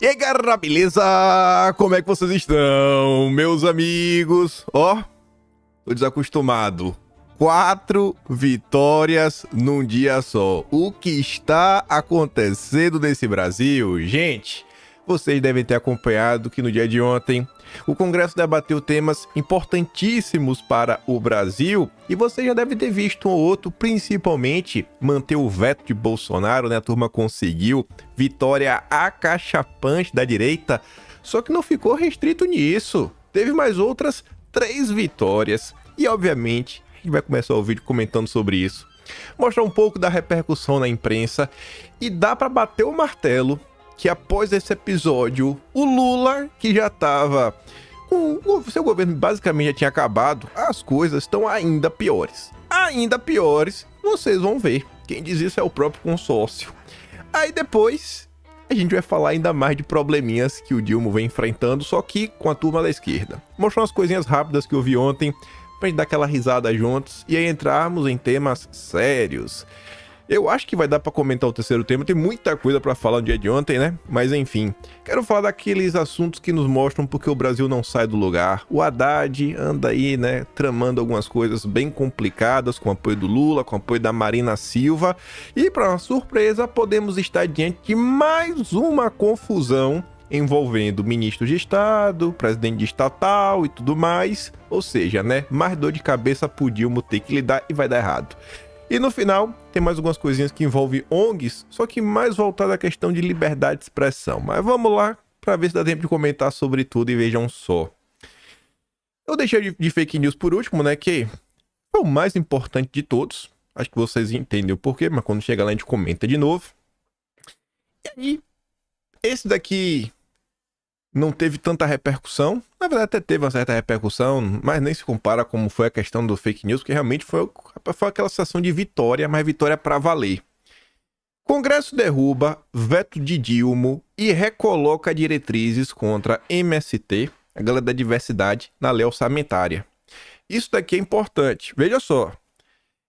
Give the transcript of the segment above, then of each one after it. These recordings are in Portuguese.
E aí, galera, beleza? Como é que vocês estão, meus amigos? Ó, tô desacostumado. 4 vitórias num dia só. O que está acontecendo nesse Brasil? Gente, vocês devem ter acompanhado que no dia de ontem o Congresso debateu temas importantíssimos para o Brasil e você já deve ter visto um ou outro, principalmente manter o veto de Bolsonaro, né? A turma conseguiu vitória acachapante da direita, só que não ficou restrito nisso. Teve mais outras 3 vitórias e, obviamente, a gente vai começar o vídeo comentando sobre isso, mostrar um pouco da repercussão na imprensa e dá para bater o martelo que após esse episódio, o Lula, que já estava com o seu governo basicamente já tinha acabado, as coisas estão ainda piores. Ainda piores, vocês vão ver. Quem diz isso é o próprio consórcio. Aí depois, a gente vai falar ainda mais de probleminhas que o Dilma vem enfrentando, só que com a turma da esquerda. Mostrar umas coisinhas rápidas que eu vi ontem, pra gente dar aquela risada juntos e aí entrarmos em temas sérios. Eu acho que vai dar pra comentar o terceiro tema, tem muita coisa pra falar no dia de ontem, né? Mas enfim, quero falar daqueles assuntos que nos mostram porque o Brasil não sai do lugar. O Haddad anda aí, né, tramando algumas coisas bem complicadas com o apoio do Lula, com o apoio da Marina Silva. E pra nossa surpresa, podemos estar diante de mais uma confusão envolvendo ministros de Estado, presidente de estatal e tudo mais. Ou seja, né, mais dor de cabeça pro Dilma ter que lidar e vai dar errado. E no final, tem mais algumas coisinhas que envolvem ONGs, só que mais voltada à questão de liberdade de expressão. Mas vamos lá, para ver se dá tempo de comentar sobre tudo e vejam só. Eu deixei de fake news por último, né, que é o mais importante de todos. Acho que vocês entendem o porquê, mas quando chegar lá a gente comenta de novo. E aí, esse daqui não teve tanta repercussão. Na verdade até teve uma certa repercussão, mas nem se compara como foi a questão do fake news, que realmente foi aquela sensação de vitória, mas vitória para valer. Congresso derruba veto de Dilma e recoloca diretrizes contra MST, a galera da diversidade, na lei orçamentária. Isso daqui é importante. Veja só.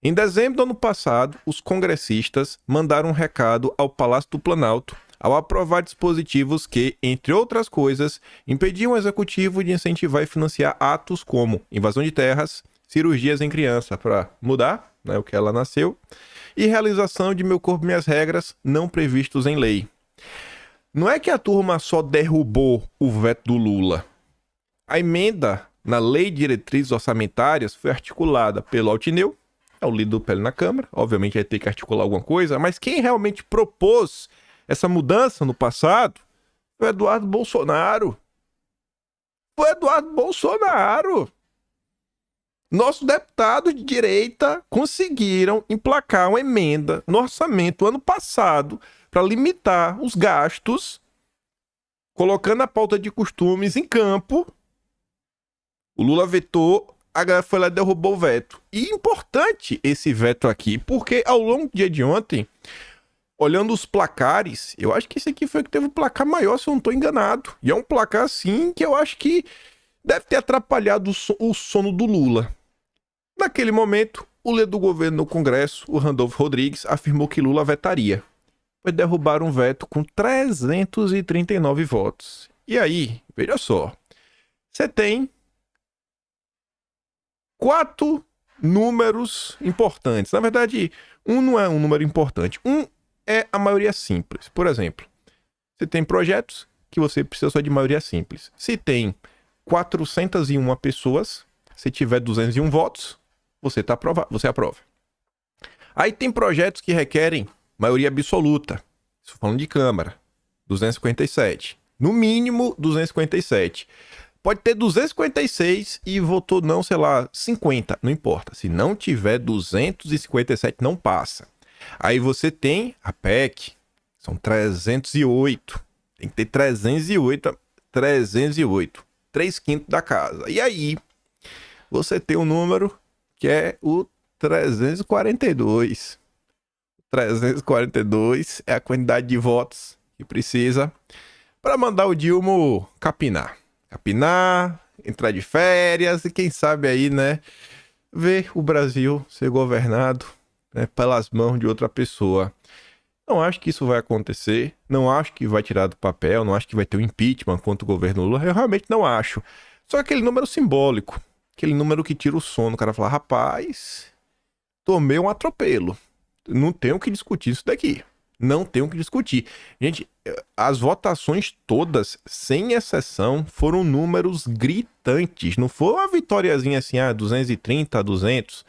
Em dezembro do ano passado, os congressistas mandaram um recado ao Palácio do Planalto ao aprovar dispositivos que, entre outras coisas, impediam o executivo de incentivar e financiar atos como invasão de terras, cirurgias em criança para mudar, né, o que ela nasceu, e realização de Meu Corpo Minhas Regras não previstos em lei. Não é que a turma só derrubou o veto do Lula. A emenda na Lei de Diretrizes Orçamentárias foi articulada pelo Altineu, é o líder do PL na Câmara, obviamente vai ter que articular alguma coisa, mas quem realmente propôs essa mudança no passado foi o Eduardo Bolsonaro. Foi o Eduardo Bolsonaro. Nossos deputados de direita conseguiram emplacar uma emenda no orçamento ano passado para limitar os gastos, colocando a pauta de costumes em campo. O Lula vetou, a galera foi lá e derrubou o veto. E importante esse veto aqui, porque ao longo do dia de ontem, olhando os placares, eu acho que esse aqui foi o que teve o placar maior, se eu não estou enganado. E é um placar, assim, que eu acho que deve ter atrapalhado o sono do Lula. Naquele momento, o líder do governo no Congresso, o Randolfo Rodrigues, afirmou que Lula vetaria. Foi derrubar um veto com 339 votos. E aí, veja só, você tem 4 números importantes. Na verdade, um não é um número importante. Um é a maioria simples. Por exemplo, você tem projetos que você precisa só de maioria simples. Se tem 401 pessoas, se tiver 201 votos, você aprova. Aí tem projetos que requerem maioria absoluta. Estou falando de Câmara, 257. No mínimo, 257. Pode ter 256 e votou não, sei lá, 50. Não importa. Se não tiver 257, não passa. Aí você tem a PEC, são 308. Tem que ter 308. 3/5 da casa. E aí, você tem um número que é o 342. 342 é a quantidade de votos que precisa para mandar o Dilma capinar. Entrar de férias e quem sabe aí, né, ver o Brasil ser governado, né, pelas mãos de outra pessoa. Não acho que isso vai acontecer, não acho que vai tirar do papel, não acho que vai ter um impeachment contra o governo Lula, eu realmente não acho. Só aquele número simbólico, aquele número que tira o sono, o cara fala, rapaz, tomei um atropelo, não tenho o que discutir isso daqui, não tenho o que discutir. Gente, as votações todas, sem exceção, foram números gritantes, não foi uma vitóriazinha assim, 230, 200,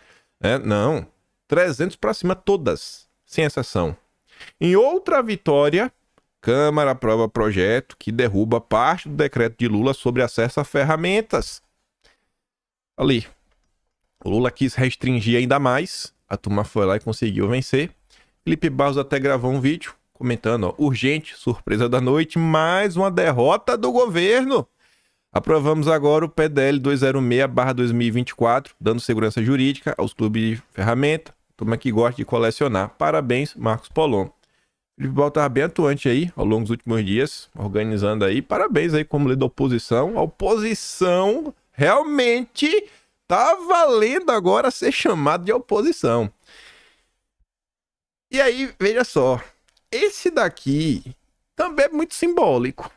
não, 300 pra cima todas, sem exceção. Em outra vitória, Câmara aprova projeto que derruba parte do decreto de Lula sobre acesso a ferramentas. Ali, o Lula quis restringir ainda mais, a turma foi lá e conseguiu vencer. Felipe Barros até gravou um vídeo comentando, urgente, surpresa da noite, mais uma derrota do governo. Aprovamos agora o PDL 206/2024, dando segurança jurídica aos clubes de ferramenta. Turma que gosta de colecionar. Parabéns, Marcos Polon. Felipe Barros estava bem atuante aí ao longo dos últimos dias, organizando aí. Parabéns aí como líder da oposição. A oposição realmente tá valendo agora ser chamado de oposição. E aí, veja só. Esse daqui também é muito simbólico.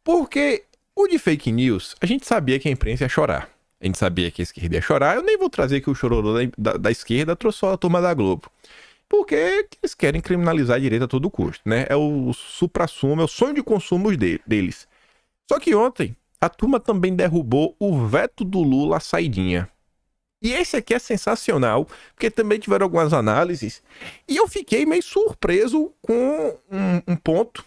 Porque o de fake news, a gente sabia que a imprensa ia chorar. A gente sabia que a esquerda ia chorar. Eu nem vou trazer aqui o chororô da esquerda, trouxe só a turma da Globo. Porque eles querem criminalizar a direita a todo custo, né? É o suprassumo, é o sonho de consumo deles. Só que ontem, a turma também derrubou o veto do Lula à saidinha. E esse aqui é sensacional, porque também tiveram algumas análises. E eu fiquei meio surpreso com um ponto.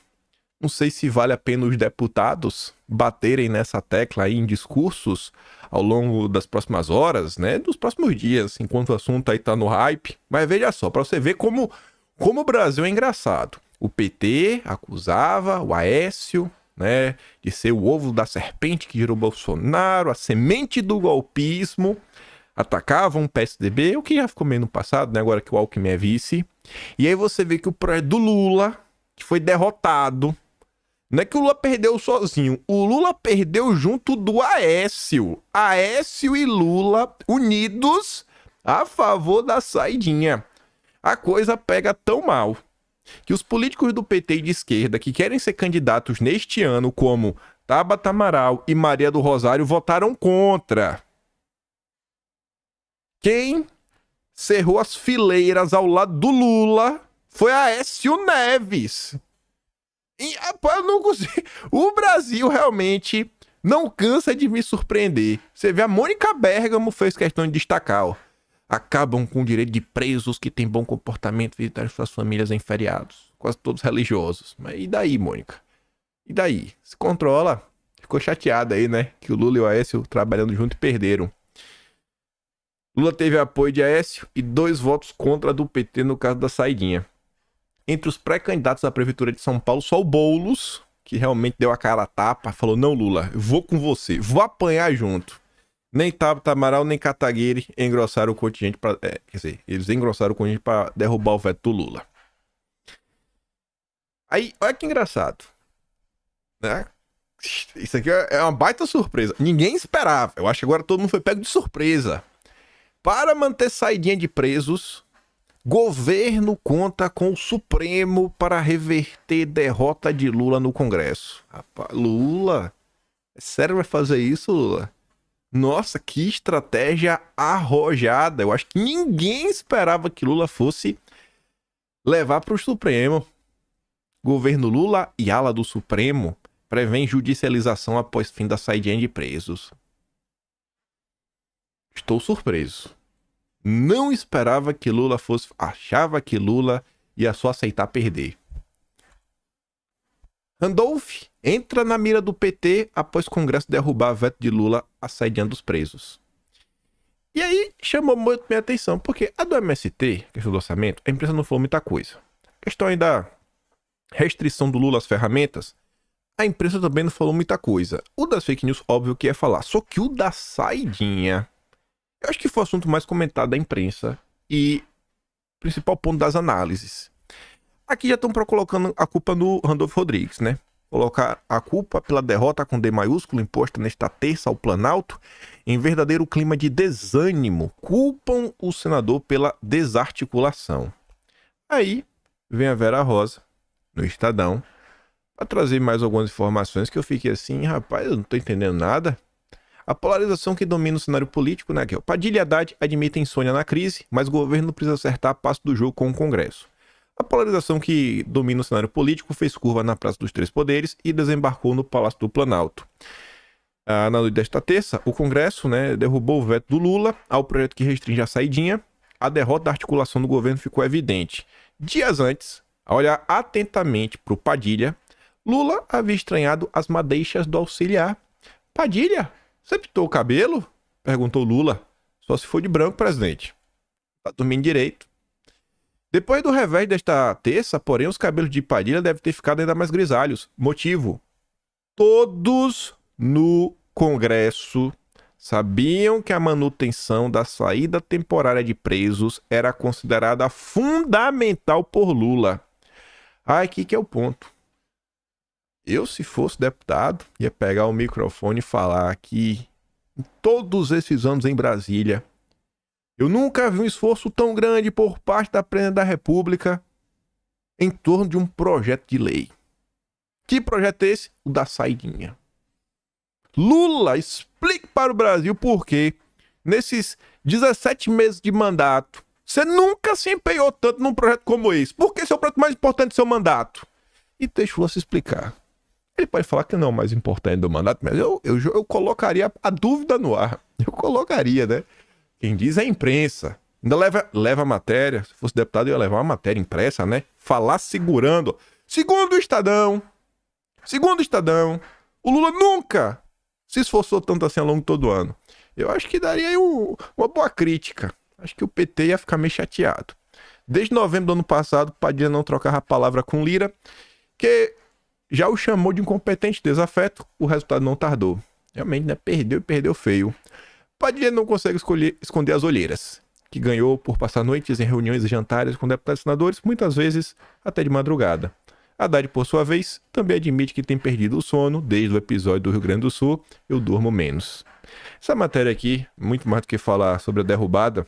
Não sei se vale a pena os deputados baterem nessa tecla aí em discursos ao longo das próximas horas, né? Dos próximos dias, enquanto o assunto aí tá no hype. Mas veja só, para você ver como o Brasil é engraçado. O PT acusava o Aécio, né, de ser o ovo da serpente que gerou Bolsonaro, a semente do golpismo. Atacavam o PSDB, o que já ficou meio no passado, né? Agora que o Alckmin é vice. E aí você vê que o projeto do Lula, que foi derrotado, não é que o Lula perdeu sozinho, o Lula perdeu junto do Aécio. Aécio e Lula unidos a favor da saidinha. A coisa pega tão mal que os políticos do PT e de esquerda que querem ser candidatos neste ano, como Tabata Amaral e Maria do Rosário, votaram contra. Quem cerrou as fileiras ao lado do Lula foi Aécio Neves. E, eu não consigo. O Brasil realmente não cansa de me surpreender. Você vê, a Mônica Bergamo fez questão de destacar, ó. Acabam com o direito de presos que têm bom comportamento visitar suas famílias em feriados. Quase todos religiosos. Mas e daí, Mônica? E daí? Se controla. Ficou chateada aí, né? Que o Lula e o Aécio trabalhando junto e perderam. Lula teve apoio de Aécio e 2 votos contra do PT no caso da saidinha. Entre os pré-candidatos à Prefeitura de São Paulo, só o Boulos, que realmente deu a cara a tapa, falou, não, Lula, eu vou com você, vou apanhar junto. Nem Tabata Amaral, nem Kataguiri engrossaram o contingente para... quer dizer, eles engrossaram o contingente para derrubar o veto do Lula. Aí, olha que engraçado. Né? Isso aqui é uma baita surpresa. Ninguém esperava. Eu acho que agora todo mundo foi pego de surpresa. Para manter saidinha de presos, governo conta com o Supremo para reverter derrota de Lula no Congresso. Rapaz, Lula? É sério vai fazer isso, Lula? Nossa, que estratégia arrojada. Eu acho que ninguém esperava que Lula fosse levar para o Supremo. Governo Lula e ala do Supremo prevêem judicialização após fim da saidinha de presos. Estou surpreso. Não esperava que Lula fosse... Achava que Lula ia só aceitar perder. Randolph entra na mira do PT após Congresso derrubar veto de Lula à saidinha dos presos. E aí chamou muito minha atenção, porque a do MST, questão do orçamento, a imprensa não falou muita coisa. A questão aí da restrição do Lula às ferramentas, a imprensa também não falou muita coisa. O das fake news, óbvio que ia falar. Só que o da saidinha, eu acho que foi o assunto mais comentado da imprensa e principal ponto das análises. Aqui já estão colocando a culpa no Randolph Rodrigues, né? Colocar a culpa pela derrota com D maiúsculo imposta nesta terça ao Planalto em verdadeiro clima de desânimo. Culpam o senador pela desarticulação. Aí, vem a Vera Rosa, no Estadão, para trazer mais algumas informações que eu fiquei assim, rapaz, eu não tô entendendo nada. A polarização que domina o cenário político, né, Kel? Padilha e Haddad admitem insônia na crise, mas o governo precisa acertar a passo do jogo com o Congresso. A polarização que domina o cenário político fez curva na Praça dos Três Poderes e desembarcou no Palácio do Planalto. Na noite desta terça, o Congresso, né, derrubou o veto do Lula ao projeto que restringe a saidinha. A derrota da articulação do governo ficou evidente. Dias antes, a olhar atentamente para o Padilha, Lula havia estranhado as madeixas do auxiliar. Padilha, você pintou o cabelo? Perguntou Lula. Só se for de branco, presidente. Tá dormindo direito. Depois do revés desta terça, porém, os cabelos de Padilha devem ter ficado ainda mais grisalhos. Motivo: todos no Congresso sabiam que a manutenção da saída temporária de presos era considerada fundamental por Lula. Aqui que é o ponto. Eu, se fosse deputado, ia pegar o microfone e falar que em todos esses anos em Brasília, eu nunca vi um esforço tão grande por parte da Presidente da República em torno de um projeto de lei. Que projeto é esse? O da saidinha. Lula, explique para o Brasil por que, nesses 17 meses de mandato, você nunca se empenhou tanto num projeto como esse. Por que esse é o projeto mais importante do seu mandato? E deixa o Lula se explicar. Ele pode falar que não é o mais importante do mandato, mas eu colocaria a dúvida no ar. Eu colocaria, né? Quem diz é a imprensa. Ainda leva a matéria. Se fosse deputado, eu ia levar uma matéria impressa, né? Falar segurando. Segundo o Estadão, o Lula nunca se esforçou tanto assim ao longo de todo o ano. Eu acho que daria aí uma boa crítica. Acho que o PT ia ficar meio chateado. Desde novembro do ano passado, Padilha não trocava a palavra com Lira, que já o chamou de incompetente, desafeto. O resultado não tardou. Realmente, né? Perdeu feio. Padilha não consegue esconder as olheiras, que ganhou por passar noites em reuniões e jantares com deputados e senadores, muitas vezes até de madrugada. Haddad, por sua vez, também admite que tem perdido o sono desde o episódio do Rio Grande do Sul. Eu durmo menos. Essa matéria aqui, muito mais do que falar sobre a derrubada,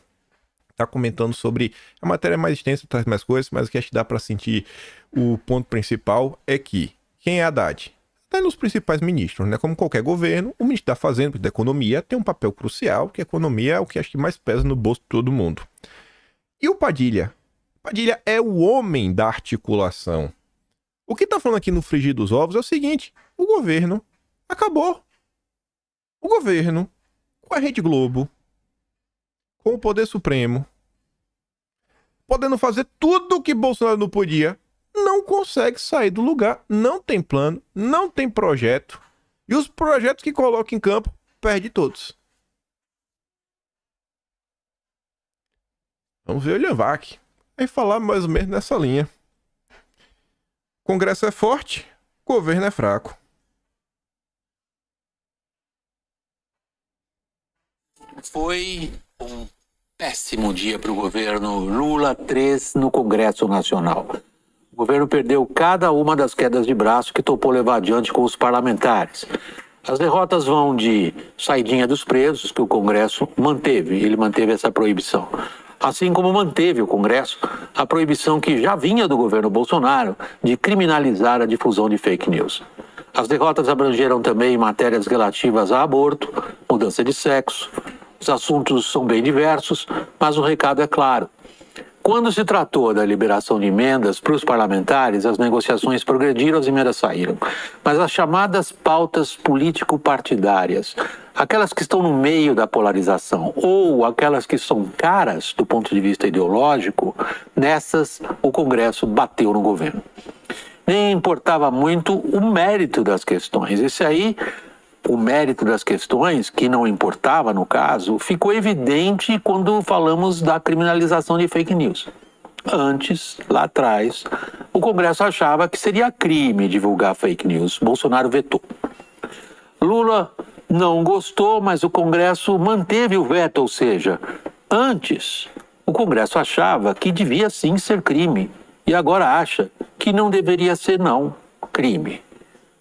está comentando sobre... A matéria é mais extensa, traz mais coisas, mas o que acho que dá para sentir o ponto principal é que quem é Haddad? Está nos principais ministros, né? Como qualquer governo, o ministro da Fazenda, da Economia, tem um papel crucial, que a economia é o que acho que mais pesa no bolso de todo mundo. E o Padilha? Padilha é o homem da articulação. O que está falando aqui no frigir dos ovos é o seguinte: o governo acabou. O governo, com a Rede Globo, com o Poder Supremo, podendo fazer tudo o que Bolsonaro não podia, não consegue sair do lugar, não tem plano, não tem projeto, e os projetos que coloca em campo, perde todos. Vamos ver o Lhanvac. Vai falar mais ou menos nessa linha. Congresso é forte, governo é fraco. Foi um péssimo dia para o governo Lula 3 no Congresso Nacional. O governo perdeu cada uma das quedas de braço que topou levar adiante com os parlamentares. As derrotas vão de saidinha dos presos, que o Congresso manteve, ele manteve essa proibição. Assim como manteve o Congresso a proibição que já vinha do governo Bolsonaro de criminalizar a difusão de fake news. As derrotas abrangeram também matérias relativas a aborto, mudança de sexo. Os assuntos são bem diversos, mas o recado é claro. Quando se tratou da liberação de emendas para os parlamentares, as negociações progrediram, as emendas saíram. Mas as chamadas pautas político-partidárias, aquelas que estão no meio da polarização ou aquelas que são caras do ponto de vista ideológico, nessas o Congresso bateu no governo. Nem importava muito o mérito das questões. Esse aí, o mérito das questões, que não importava no caso, ficou evidente quando falamos da criminalização de fake news. Antes, lá atrás, o Congresso achava que seria crime divulgar fake news. Bolsonaro vetou. Lula não gostou, mas o Congresso manteve o veto, ou seja, antes o Congresso achava que devia sim ser crime e agora acha que não deveria ser não crime.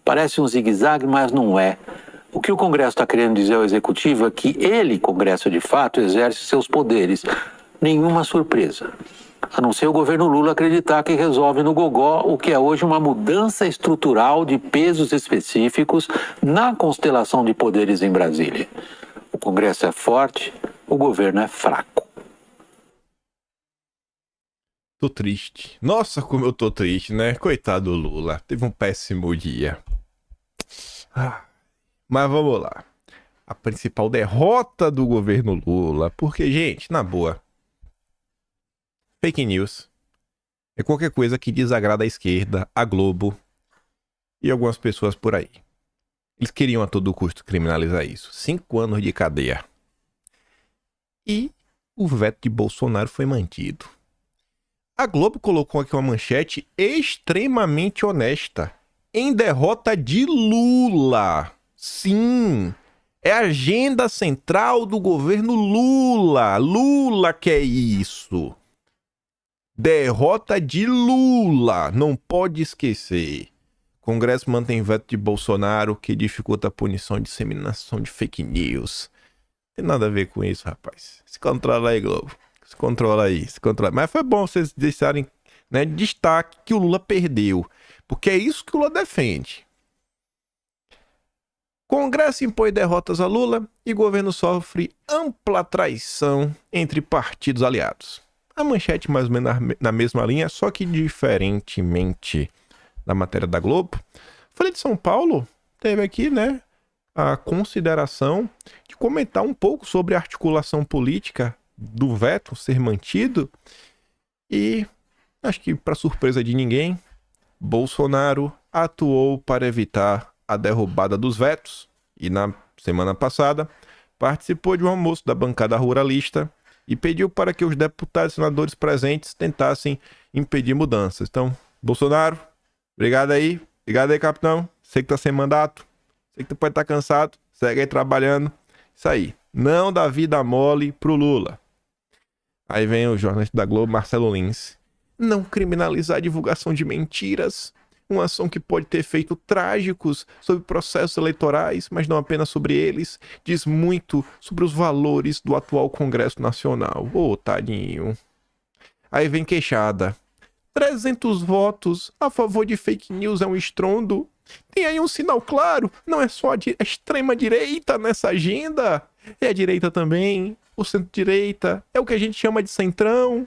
Parece um zigue-zague, mas não é. O que o Congresso está querendo dizer ao Executivo é que ele, Congresso de fato, exerce seus poderes. Nenhuma surpresa. a não ser o governo Lula acreditar que resolve no gogó o que é hoje uma mudança estrutural de pesos específicos na constelação de poderes em Brasília. O Congresso é forte, o governo é fraco. Tô triste. Nossa, como eu tô triste, né? Coitado do Lula. Teve um péssimo dia. Mas vamos lá. A principal derrota do governo Lula. Porque, gente, na boa. Fake news é qualquer coisa que desagrada a esquerda, a Globo e algumas pessoas por aí. Eles queriam a todo custo criminalizar isso. 5 anos de cadeia. E o veto de Bolsonaro foi mantido. A Globo colocou aqui uma manchete extremamente honesta. Em derrota de Lula. Sim, é a agenda central do governo Lula. Lula quer isso. Derrota de Lula. Não pode esquecer. Congresso mantém veto de Bolsonaro que dificulta a punição de disseminação de fake news. Não tem nada a ver com isso, rapaz. Se controla aí, Globo. Se controla aí, se controla. Mas foi bom vocês deixarem, né, destaque que o Lula perdeu. Porque é isso que o Lula defende. Congresso impõe derrotas a Lula e governo sofre ampla traição entre partidos aliados. A manchete mais ou menos na mesma linha, só que diferentemente da matéria da Globo. Folha de São Paulo teve aqui, né, a consideração de comentar um pouco sobre a articulação política do veto ser mantido e, acho que para surpresa de ninguém, Bolsonaro atuou para evitar a derrubada dos vetos e na semana passada participou de um almoço da bancada ruralista e pediu para que os deputados e senadores presentes tentassem impedir mudanças. Então, Bolsonaro, obrigado aí, capitão. Sei que tá sem mandato, sei que tu pode estar cansado, segue aí trabalhando. Isso aí, não dá vida mole pro Lula. Aí vem o jornalista da Globo, Marcelo Lins. Não criminalizar a divulgação de mentiras, uma ação que pode ter efeitos trágicos sobre processos eleitorais, mas não apenas sobre eles, diz muito sobre os valores do atual Congresso Nacional. Ô, tadinho. Aí vem queixada. 300 votos a favor de fake news é um estrondo. Tem aí um sinal claro, não é só a extrema-direita nessa agenda, é a direita também, o centro-direita, é o que a gente chama de centrão.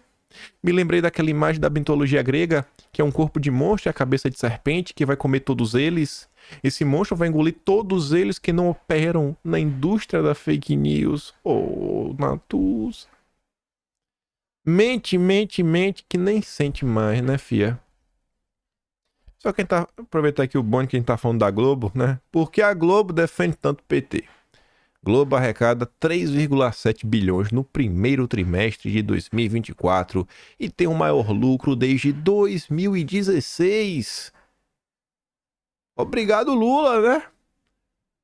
Me lembrei daquela imagem da mitologia grega, que é um corpo de monstro e a cabeça de serpente, que vai comer todos eles. Esse monstro vai engolir todos eles que não operam na indústria da fake news. Oh, Natus. Mente, que nem sente mais, né, fia? Só quem tá... Aproveitar aqui o bonde que a gente tá falando da Globo, né? Porque a Globo defende tanto o PT. Globo arrecada 3,7 bilhões no primeiro trimestre de 2024 e tem o maior lucro desde 2016. Obrigado, Lula, né?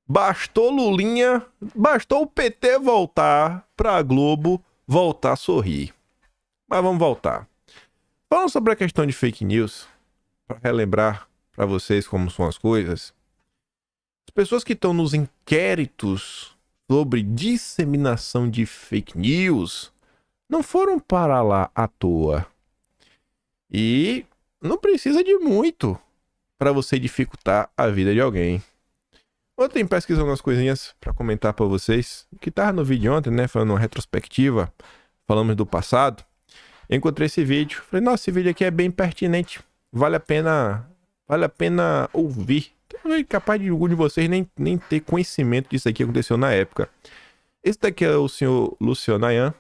Bastou Lulinha, bastou o PT voltar pra Globo voltar a sorrir. Mas vamos voltar. Falando sobre a questão de fake news, para relembrar para vocês como são as coisas, as pessoas que estão nos inquéritos sobre disseminação de fake news não foram para lá à toa. E não precisa de muito para você dificultar a vida de alguém. Ontem, pesquisando umas coisinhas para comentar para vocês, que tava no vídeo ontem, né, falando uma retrospectiva, falamos do passado. Eu encontrei esse vídeo, falei, nossa, esse vídeo aqui é bem pertinente, vale a pena ouvir. É capaz de algum de vocês nem ter conhecimento disso aqui que aconteceu na época. Esse daqui é o senhor Luciano Ayan.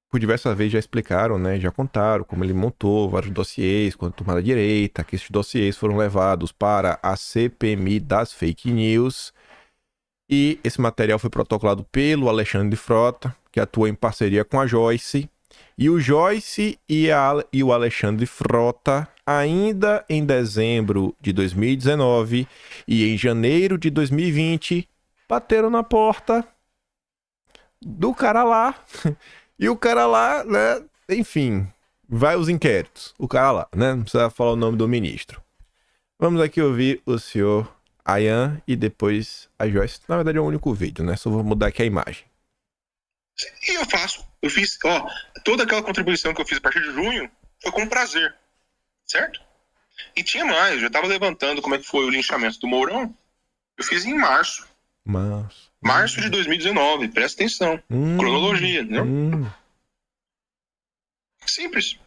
Por diversas vezes já explicaram, né? Já contaram como ele montou vários dossiês quando tomada direita, que esses dossiês foram levados para a CPMI das fake news. E esse material foi protocolado pelo Alexandre Frota, que atua em parceria com a Joyce. E o Joyce e o Alexandre Frota, ainda em dezembro de 2019 e em janeiro de 2020, bateram na porta do cara lá. E o cara lá, né, enfim, vai os inquéritos. O cara lá, né, não precisa falar o nome do ministro. Vamos aqui ouvir o senhor Ayan e depois a Joyce. Na verdade é o único vídeo, né, só vou mudar aqui a imagem. E eu faço Eu fiz, ó, toda aquela contribuição que eu fiz a partir de junho foi com prazer, certo? E tinha mais, eu já tava levantando como é que foi o linchamento do Mourão. Eu fiz em março. Março de 2019, presta atenção. Cronologia, entendeu? Simples.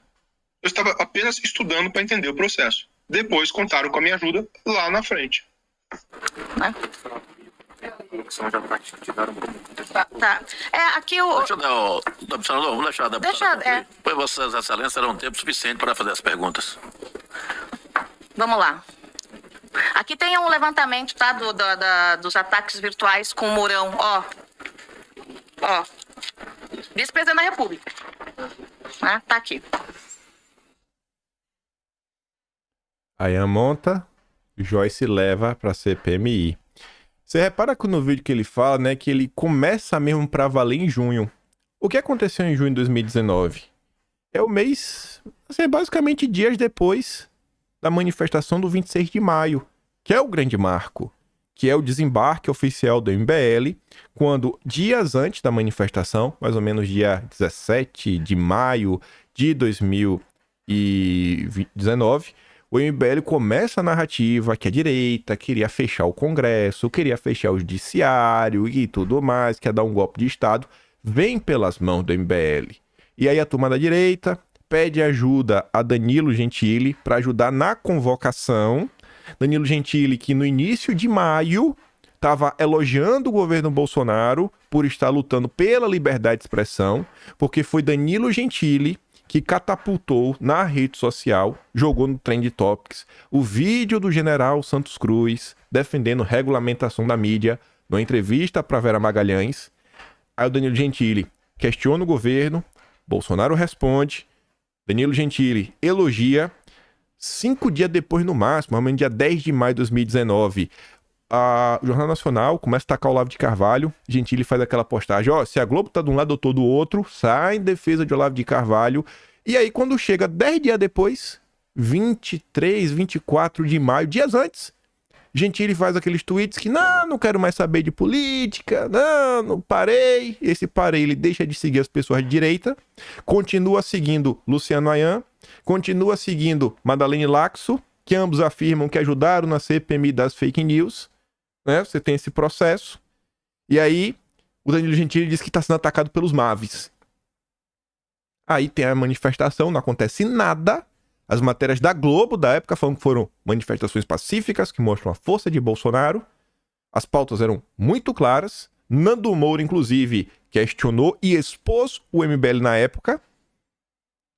Eu estava apenas estudando para entender o processo. Depois contaram com a minha ajuda lá na frente. Tá. Aqui o... Vamos deixar da... Foi Vossas Excelências terão tempo suficiente para fazer as perguntas. Vamos lá. Aqui tem um levantamento, tá? Dos ataques virtuais com o Mourão. Ó. Vice-presidente da República. Tá aqui. Aí a monta, Joyce leva pra CPMI. Você repara que no vídeo que ele fala, né, que ele começa mesmo pra valer em junho. O que aconteceu em junho de 2019? É o mês, assim, basicamente dias depois da manifestação do 26 de maio, que é o grande marco, que é o desembarque oficial do MBL, quando dias antes da manifestação, mais ou menos dia 17 de maio de 2019, o MBL começa a narrativa que a direita queria fechar o Congresso, queria fechar o Judiciário e tudo mais, quer dar um golpe de Estado, vem pelas mãos do MBL. E aí a turma da direita pede ajuda a Danilo Gentili para ajudar na convocação. Danilo Gentili, que no início de maio estava elogiando o governo Bolsonaro por estar lutando pela liberdade de expressão, porque foi Danilo Gentili que catapultou na rede social, jogou no Trend Topics, o vídeo do general Santos Cruz defendendo regulamentação da mídia, numa entrevista para Vera Magalhães. Aí o Danilo Gentili questiona o governo, Bolsonaro responde, Danilo Gentili elogia. 5 dias depois, no máximo, realmente dia 10 de maio de 2019, o Jornal Nacional começa a tacar o Olavo de Carvalho. Gentili faz aquela postagem, ó, se a Globo tá de um lado, eu tô do outro, sai em defesa de Olavo de Carvalho. E aí, quando chega 10 dias depois, 23, 24 de maio, dias antes, Gentili faz aqueles tweets que, não quero mais saber de política, não parei. Esse parei, ele deixa de seguir as pessoas de direita, continua seguindo Luciano Ayan, continua seguindo Madalene Laxo, que ambos afirmam que ajudaram na CPMI das fake news, né? Você tem esse processo. E aí, o Danilo Gentili diz que está sendo atacado pelos Mavis. Aí tem a manifestação, não acontece nada. As matérias da Globo da época falam que foram manifestações pacíficas, que mostram a força de Bolsonaro. As pautas eram muito claras. Nando Moura, inclusive, questionou e expôs o MBL na época.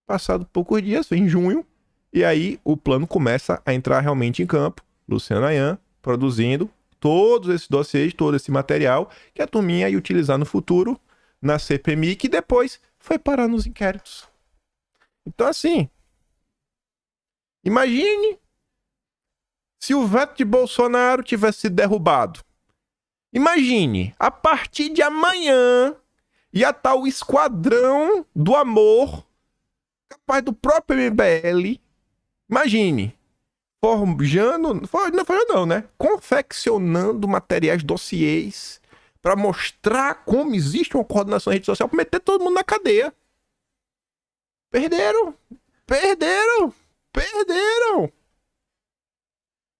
Passado poucos dias, em junho, e aí o plano começa a entrar realmente em campo. Luciano Ayan produzindo todos esses dossiês, todo esse material que a turminha ia utilizar no futuro na CPMI, que depois foi parar nos inquéritos. Então, assim, imagine se o veto de Bolsonaro tivesse sido derrubado. Imagine, a partir de amanhã ia estar o esquadrão do amor, capaz do próprio MBL, imagine, confeccionando materiais, dossiês, para mostrar como existe uma coordenação na rede social, para meter todo mundo na cadeia. Perderam.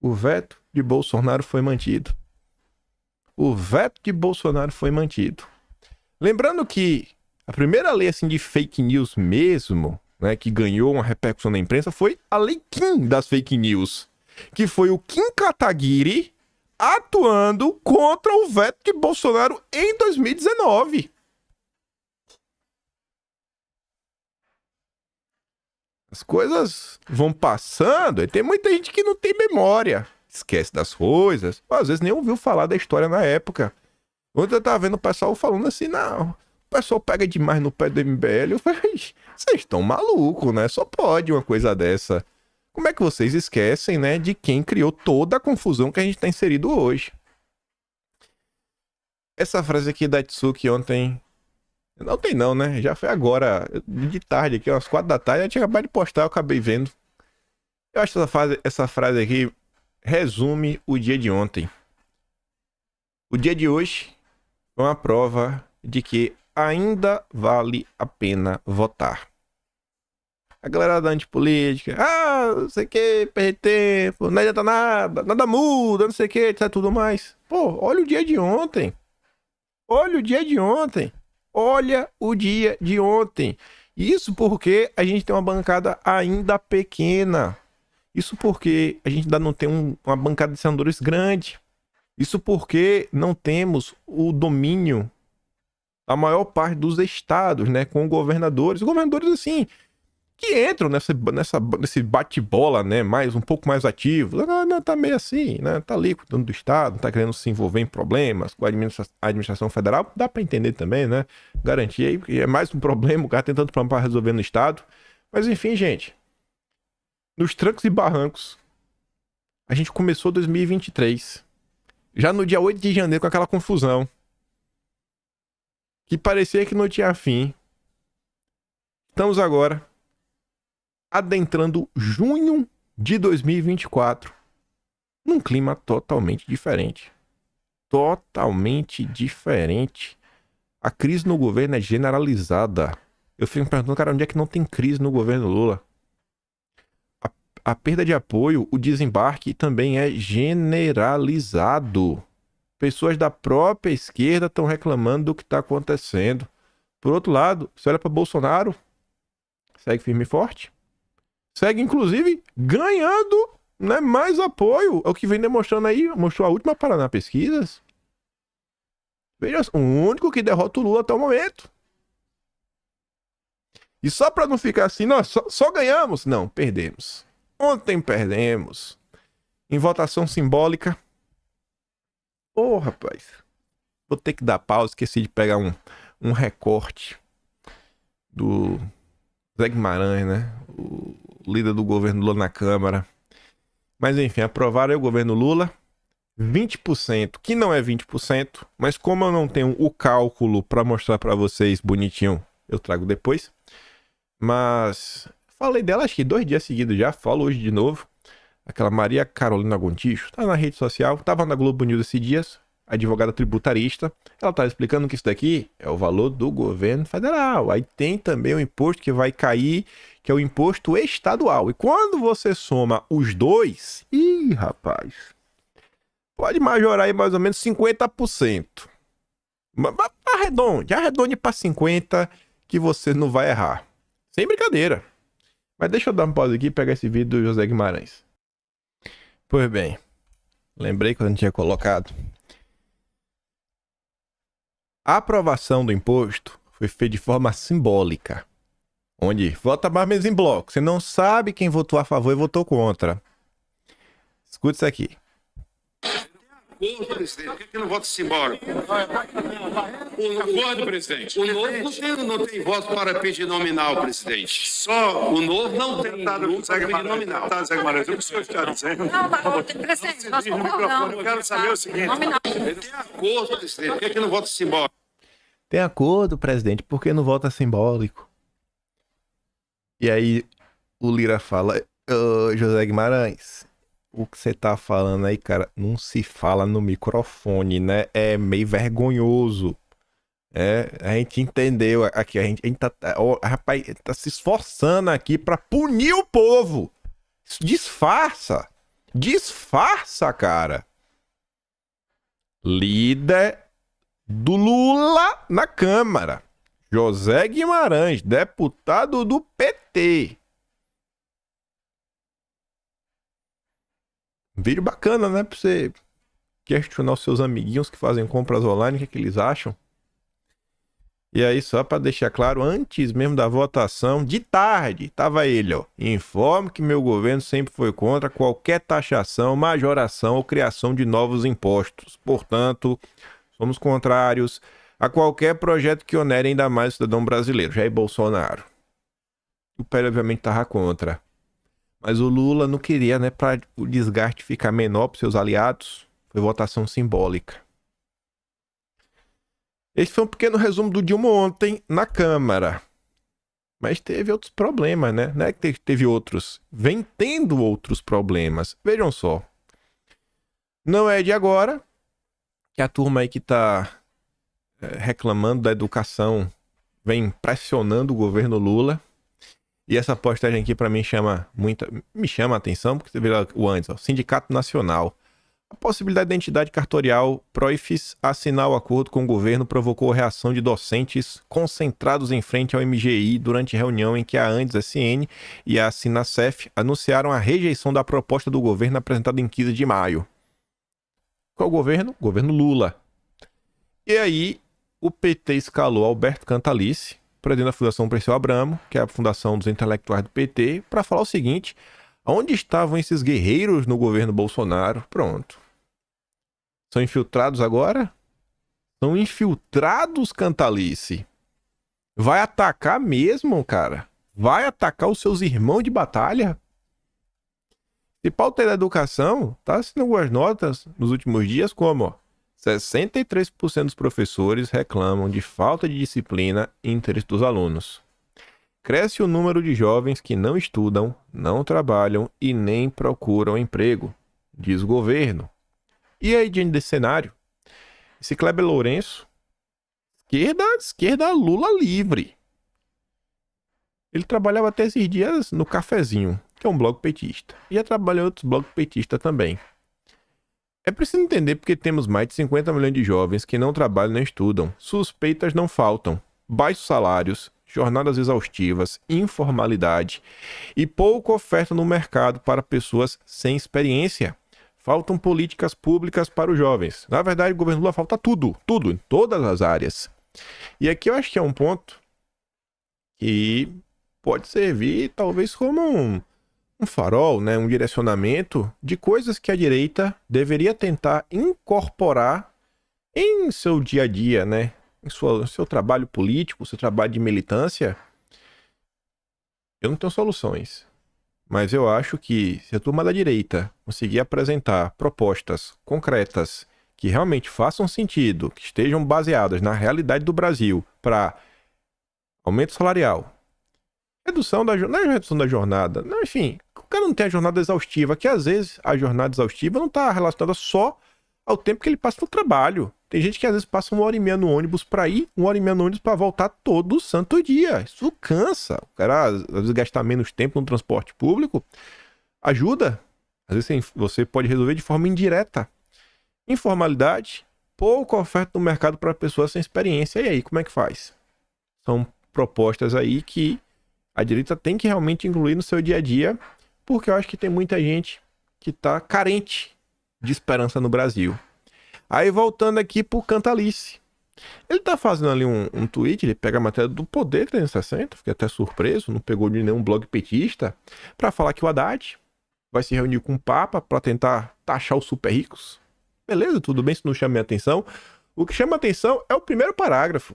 O veto de Bolsonaro foi mantido. Lembrando que a primeira lei assim, de fake news mesmo, né, que ganhou uma repercussão na imprensa, foi a Lei Kim das fake news, que foi o Kim Kataguiri atuando contra o veto de Bolsonaro em 2019. As coisas vão passando e tem muita gente que não tem memória, esquece das coisas, ou às vezes nem ouviu falar da história na época. Ontem eu tava vendo o pessoal falando assim, não, o pessoal pega demais no pé do MBL. Eu falei, vocês estão malucos, né? Só pode uma coisa dessa. Como é que vocês esquecem, né, de quem criou toda a confusão que a gente tá inserido hoje? Essa frase aqui da Tsuki ontem... Ontem não, né? Já foi agora, de tarde aqui, umas 4 da tarde. Eu tinha acabado de postar, eu acabei vendo. Eu acho que essa frase aqui resume o dia de ontem. O dia de hoje foi uma prova de que ainda vale a pena votar. A galera da antipolítica, não sei o que, perder tempo, não adianta nada, nada muda, não sei o que, etc, tudo mais. Pô, olha o dia de ontem. Olha o dia de ontem. Olha o dia de ontem. Isso porque a gente tem uma bancada ainda pequena. Isso porque a gente ainda não tem uma bancada de senadores grande. Isso porque não temos o domínio da maior parte dos estados, né? Com governadores. Governadores, assim, que entram nesse bate-bola, né? Um pouco mais ativo. Não, tá meio assim, né? Tá ali cuidando do estado, tá querendo se envolver em problemas com a administração federal. Dá pra entender também, né? Garantia aí, porque é mais um problema, o cara tem tanto problema pra resolver no estado. Mas enfim, gente. Nos trancos e barrancos, a gente começou 2023. Já no dia 8 de janeiro com aquela confusão. Que parecia que não tinha fim. Estamos agora adentrando junho de 2024 num clima totalmente diferente. Totalmente diferente. A crise no governo é generalizada. Eu fico me perguntando, cara, onde é que não tem crise no governo Lula? A perda de apoio, o desembarque também é generalizado. Pessoas da própria esquerda estão reclamando do que está acontecendo. Por outro lado, você olha para Bolsonaro, segue firme e forte. Segue, inclusive, ganhando, né, mais apoio. É o que vem demonstrando aí, mostrou a última Paraná Pesquisas. Veja, o único que derrota o Lula até o momento. E só para não ficar assim, nós só ganhamos. Não, perdemos. Ontem perdemos. Em votação simbólica. Rapaz. Vou ter que dar pausa. Esqueci de pegar um recorte do Zé Guimarães, né? O líder do governo Lula na Câmara. Mas enfim, aprovaram aí o governo Lula. 20%, que não é 20%, mas como eu não tenho o cálculo para mostrar para vocês bonitinho, eu trago depois. Mas falei dela acho que 2 dias seguidos já, falo hoje de novo. Aquela Maria Carolina Gontijo, tá na rede social, tava na Globo News esses dias, advogada tributarista. Ela tá explicando que isso daqui é o valor do governo federal. Aí tem também o imposto que vai cair, que é o imposto estadual. E quando você soma os dois, rapaz, pode majorar aí mais ou menos 50%. Arredonde para 50% que você não vai errar. Sem brincadeira. Mas deixa eu dar uma pausa aqui e pegar esse vídeo do José Guimarães. Pois bem, lembrei que eu não tinha colocado. A aprovação do imposto foi feita de forma simbólica. Onde vota mais ou menos em bloco. Você não sabe quem votou a favor e votou contra. Escuta isso aqui. Presidente, por que não vota simbólico? Acordo, presidente. O novo não tem voto para pedir nominal, presidente. Só o novo não tem voto para pedir nominal. Tá, Zé Guimarães, o que o senhor está dizendo? Não, presidente, nós concordamos. Eu quero saber o seguinte. Tem acordo, presidente, por que não vota simbólico? Tem acordo, presidente, por que não vota simbólico? E aí o Lira fala, José Guimarães, o que você tá falando aí, cara, não se fala no microfone, né? É meio vergonhoso. A gente entendeu aqui, a gente tá, rapaz, tá se esforçando aqui pra punir o povo. Disfarça, cara. Líder do Lula na Câmara, José Guimarães, deputado do PT. Vídeo bacana, né? Pra você questionar os seus amiguinhos que fazem compras online, o que eles acham. E aí, só para deixar claro, antes mesmo da votação, de tarde, tava ele, ó. Informo que meu governo sempre foi contra qualquer taxação, majoração ou criação de novos impostos. Portanto, somos contrários a qualquer projeto que onere ainda mais o cidadão brasileiro. Jair Bolsonaro. O PL, obviamente, tava contra. Mas o Lula não queria, né, para o desgaste ficar menor para seus aliados. Foi votação simbólica. Esse foi um pequeno resumo do Dilma ontem na Câmara. Mas teve outros problemas, né? Não é que teve outros. Vem tendo outros problemas. Vejam só. Não é de agora que a turma aí que tá reclamando da educação vem pressionando o governo Lula. E essa postagem aqui, para mim, me chama a atenção, porque você vê lá o antes, ó, Sindicato Nacional. A possibilidade da entidade cartorial Proifes assinar o acordo com o governo provocou reação de docentes concentrados em frente ao MGI durante reunião em que a Andes-SN e a Sinacef anunciaram a rejeição da proposta do governo apresentada em 15 de maio. Qual governo? Governo Lula. E aí, o PT escalou Alberto Cantalice, presidente da Fundação Perseu Abramo, que é a fundação dos intelectuais do PT, para falar o seguinte: onde estavam esses guerreiros no governo Bolsonaro? Pronto. São infiltrados agora? São infiltrados, Cantalice. Vai atacar mesmo, cara? Vai atacar os seus irmãos de batalha? Se pauta da educação, tá assinando algumas notas nos últimos dias como, ó, 63% dos professores reclamam de falta de disciplina e interesse dos alunos. Cresce o número de jovens que não estudam, não trabalham e nem procuram emprego, diz o governo. E aí, diante desse cenário, esse Kleber Lourenço, esquerda Lula livre. Ele trabalhava até esses dias no Cafezinho, que é um blog petista. E já trabalhou em outros blogs petistas também. É preciso entender porque temos mais de 50 milhões de jovens que não trabalham nem estudam. Suspeitas não faltam. Baixos salários, jornadas exaustivas, informalidade e pouca oferta no mercado para pessoas sem experiência. Faltam políticas públicas para os jovens. Na verdade, o governo Lula falta tudo, em todas as áreas. E aqui eu acho que é um ponto que pode servir talvez como um farol, né? Um direcionamento de coisas que a direita deveria tentar incorporar em seu dia a dia, né? Em seu trabalho político, seu trabalho de militância. Eu não tenho soluções, mas eu acho que se a turma da direita conseguir apresentar propostas concretas que realmente façam sentido, que estejam baseadas na realidade do Brasil, para aumento salarial, redução da jornada, não, enfim, o cara não tem a jornada exaustiva, que às vezes a jornada exaustiva não está relacionada só ao tempo que ele passa no trabalho. Tem gente que às vezes passa 1h30 no ônibus para ir, 1h30 no ônibus para voltar todo santo dia. Isso cansa. O cara às vezes gastar menos tempo no transporte público ajuda. Às vezes você pode resolver de forma indireta. Informalidade, pouca oferta no mercado para pessoas sem experiência. E aí, como é que faz? São propostas aí que a direita tem que realmente incluir no seu dia a dia, porque eu acho que tem muita gente que está carente de esperança no Brasil. Aí voltando aqui pro Cantalice. Ele tá fazendo ali um tweet, ele pega a matéria do Poder 360, fiquei até surpreso, não pegou de nenhum blog petista, para falar que o Haddad vai se reunir com o Papa para tentar taxar os super ricos. Beleza, tudo bem, se não chama minha atenção. O que chama atenção é o primeiro parágrafo.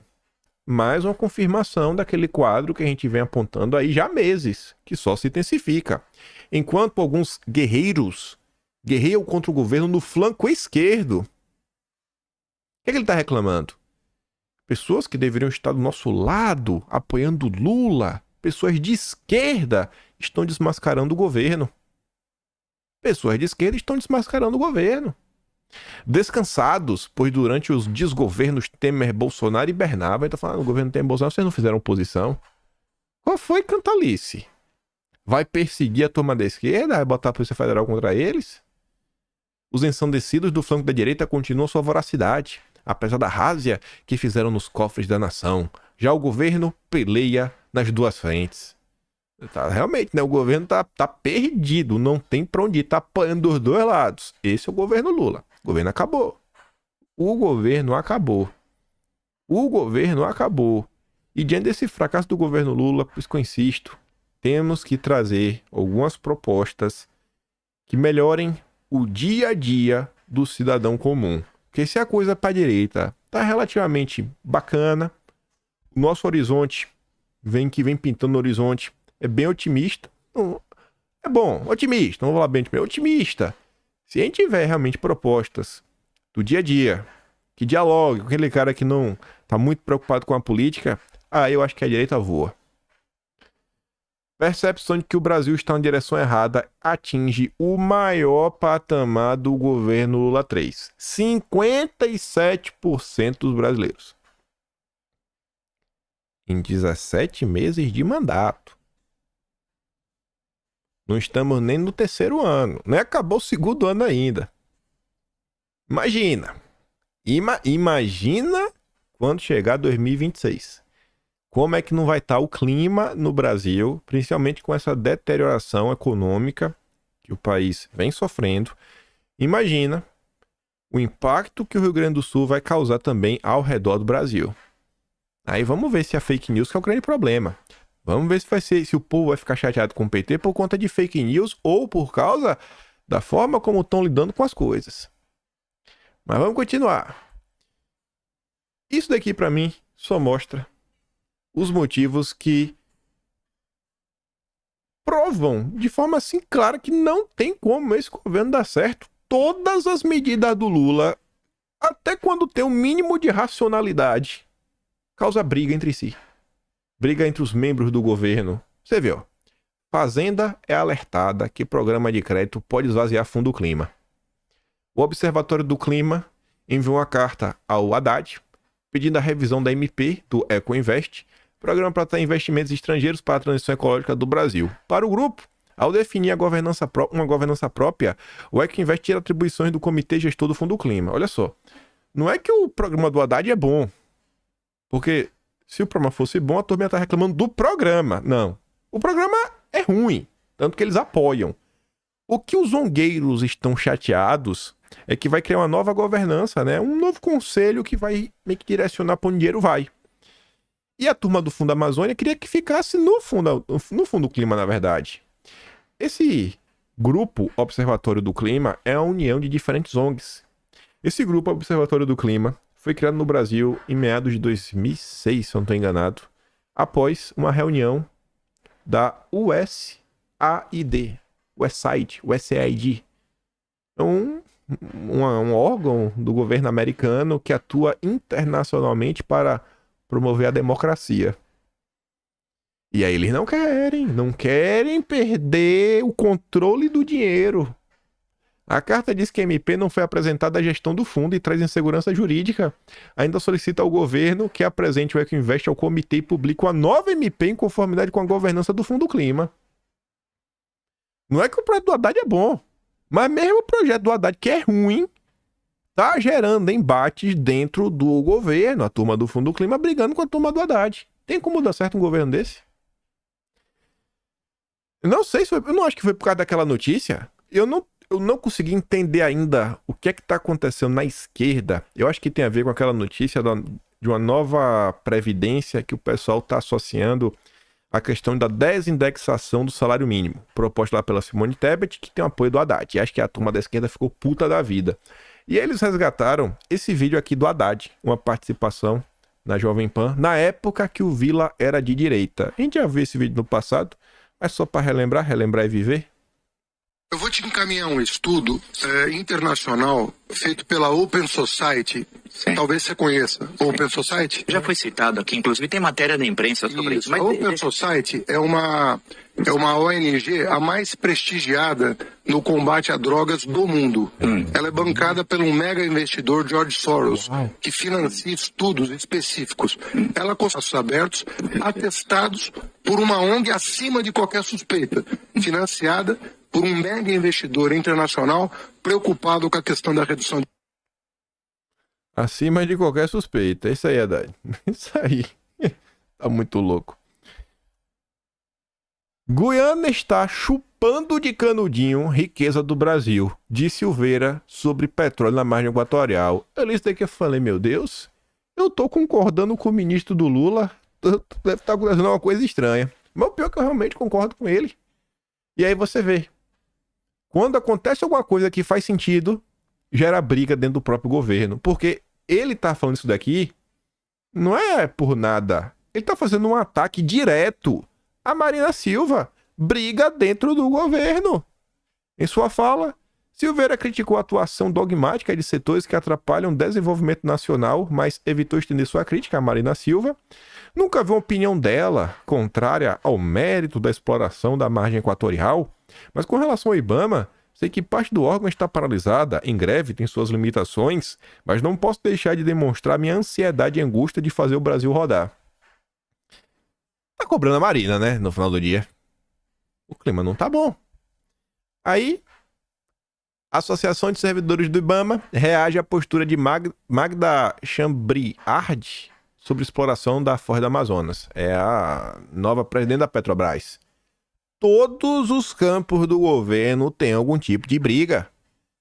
Mais uma confirmação daquele quadro que a gente vem apontando aí já há meses, que só se intensifica. Enquanto alguns guerreiros guerreiam contra o governo no flanco esquerdo. O que é que ele está reclamando? Pessoas que deveriam estar do nosso lado, apoiando Lula, pessoas de esquerda, estão desmascarando o governo. Pessoas de esquerda estão desmascarando o governo. Descansados, pois durante os desgovernos Temer, Bolsonaro e Bernardo, ele está falando, no governo Temer e Bolsonaro, vocês não fizeram oposição. Qual foi, Cantalice? Vai perseguir a turma da esquerda? Vai botar a Polícia Federal contra eles? Os ensandecidos do flanco da direita continuam sua voracidade, apesar da rásia que fizeram nos cofres da nação. Já o governo peleia nas duas frentes. Realmente, né? O governo tá perdido, não tem pra onde ir, tá apanhando dos dois lados. Esse é o governo Lula. O governo acabou. O governo acabou. O governo acabou. E diante desse fracasso do governo Lula, por isso que eu insisto, temos que trazer algumas propostas que melhorem o dia a dia do cidadão comum. Porque se a coisa para a direita tá relativamente bacana, o nosso horizonte que vem pintando no horizonte é bem otimista. É bom, otimista, não vou falar bem otimista. Se a gente tiver realmente propostas do dia a dia, que dialogue com aquele cara que não tá muito preocupado com a política, aí eu acho que a direita voa. Percepção de que o Brasil está na direção errada atinge o maior patamar do governo Lula 3. 57% dos brasileiros. em 17 meses de mandato. Não estamos nem no 3º ano. Nem acabou o 2º ano ainda. Imagina. Imagina quando chegar 2026. Como é que não vai estar o clima no Brasil, principalmente com essa deterioração econômica que o país vem sofrendo. Imagina o impacto que o Rio Grande do Sul vai causar também ao redor do Brasil. Aí vamos ver se a fake news que é o grande problema. Vamos ver se o povo vai ficar chateado com o PT por conta de fake news ou por causa da forma como estão lidando com as coisas. Mas vamos continuar. Isso daqui para mim só mostra os motivos que provam de forma assim clara que não tem como esse governo dar certo. Todas as medidas do Lula, até quando tem um mínimo de racionalidade, causa briga entre si. Briga entre os membros do governo. Você viu? Fazenda é alertada que programa de crédito pode esvaziar fundo do clima. O Observatório do Clima enviou uma carta ao Haddad pedindo a revisão da MP do Ecoinvest, programa para trazer investimentos estrangeiros para a transição ecológica do Brasil. Para o grupo, ao definir uma governança própria, o Ecoinvest tira atribuições do Comitê Gestor do Fundo do Clima. Olha só, não é que o programa do Haddad é bom, porque se o programa fosse bom, a turma está reclamando do programa. Não, o programa é ruim, tanto que eles apoiam. O que os zongueiros estão chateados é que vai criar uma nova governança, né? Um novo conselho que vai meio que direcionar para onde o dinheiro vai. E a turma do Fundo Amazônia queria que ficasse no Fundo do Clima, na verdade. Esse grupo Observatório do Clima é a união de diferentes ONGs. Esse grupo Observatório do Clima foi criado no Brasil em meados de 2006, se eu não estou enganado, após uma reunião da USAID. É um órgão do governo americano que atua internacionalmente para promover a democracia. E aí eles não querem perder o controle do dinheiro. A carta diz que a MP não foi apresentada à gestão do fundo e traz insegurança jurídica. Ainda solicita ao governo que apresente o Ecoinvest ao comitê e publique uma nova MP em conformidade com a governança do Fundo Clima. Não é que o projeto do Haddad é bom, mas mesmo o projeto do Haddad, que é ruim, tá gerando embates dentro do governo, a turma do Fundo Clima brigando com a turma do Haddad. Tem como dar certo um governo desse? Eu não sei se foi, eu não acho que foi por causa daquela notícia. Eu não consegui entender ainda o que é que tá acontecendo na esquerda. Eu acho que tem a ver com aquela notícia de uma nova previdência que o pessoal tá associando a questão da desindexação do salário mínimo, proposta lá pela Simone Tebet, que tem o apoio do Haddad. E acho que a turma da esquerda ficou puta da vida. E eles resgataram esse vídeo aqui do Haddad, uma participação na Jovem Pan, na época que o Vila era de direita. A gente já viu esse vídeo no passado, mas só para relembrar e viver. Eu vou te encaminhar um estudo internacional feito pela Open Society. Sim. Talvez você conheça. Open Society? Já foi citado aqui, inclusive tem matéria na imprensa sobre isso. Mas a Open Society é uma ONG a mais prestigiada no combate a drogas do mundo. Ela é bancada por um mega investidor, George Soros, que financia estudos específicos. Ela com braços abertos, atestados por uma ONG acima de qualquer suspeita, financiada por um mega investidor internacional preocupado com a questão da redução de... Acima de qualquer suspeita. Isso aí, Haddad. Isso aí. Tá muito louco. Guiana está chupando de canudinho riqueza do Brasil, disse Silveira sobre petróleo na margem equatorial. Eu li isso daqui e falei, meu Deus, eu tô concordando com o ministro do Lula. Deve estar acontecendo uma coisa estranha. Mas o pior é que eu realmente concordo com ele. E aí você vê. Quando acontece alguma coisa que faz sentido, gera briga dentro do próprio governo. Porque ele tá falando isso daqui, não é por nada. Ele tá fazendo um ataque direto a Marina Silva. Briga dentro do governo. Em sua fala, Silveira criticou a atuação dogmática de setores que atrapalham o desenvolvimento nacional, mas evitou estender sua crítica a Marina Silva. Nunca viu uma opinião dela contrária ao mérito da exploração da margem equatorial. Mas com relação ao IBAMA, sei que parte do órgão está paralisada, em greve, tem suas limitações, mas não posso deixar de demonstrar minha ansiedade e angústia de fazer o Brasil rodar. tá cobrando a Marina, né? No final do dia. O clima não tá bom. Aí, a Associação de Servidores do IBAMA reage à postura de Magda Chambriard sobre exploração da Foz do Amazonas. É a nova presidente da Petrobras. Todos os campos do governo têm algum tipo de briga.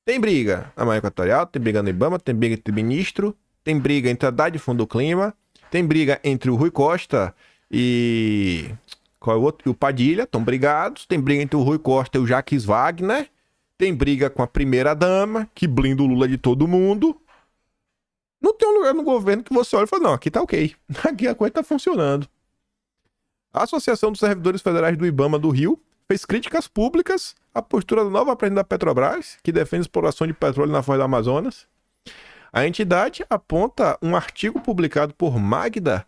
Tem briga na Marinha Equatorial, tem briga no IBAMA, tem briga entre ministro, tem briga entre a Haddad e Fundo do Clima, tem briga entre o Rui Costa e... qual é o outro? E o Padilha, estão brigados. Tem briga entre o Rui Costa e o Jacques Wagner. Tem briga com a primeira-dama, que blinda o Lula de todo mundo. Não tem um lugar no governo que você olha e fala, não, aqui tá ok. Aqui a coisa tá funcionando. A Associação dos Servidores Federais do IBAMA do Rio fez críticas públicas à postura da nova presidente da Petrobras, que defende a exploração de petróleo na Foz do Amazonas. A entidade aponta um artigo publicado por Magda,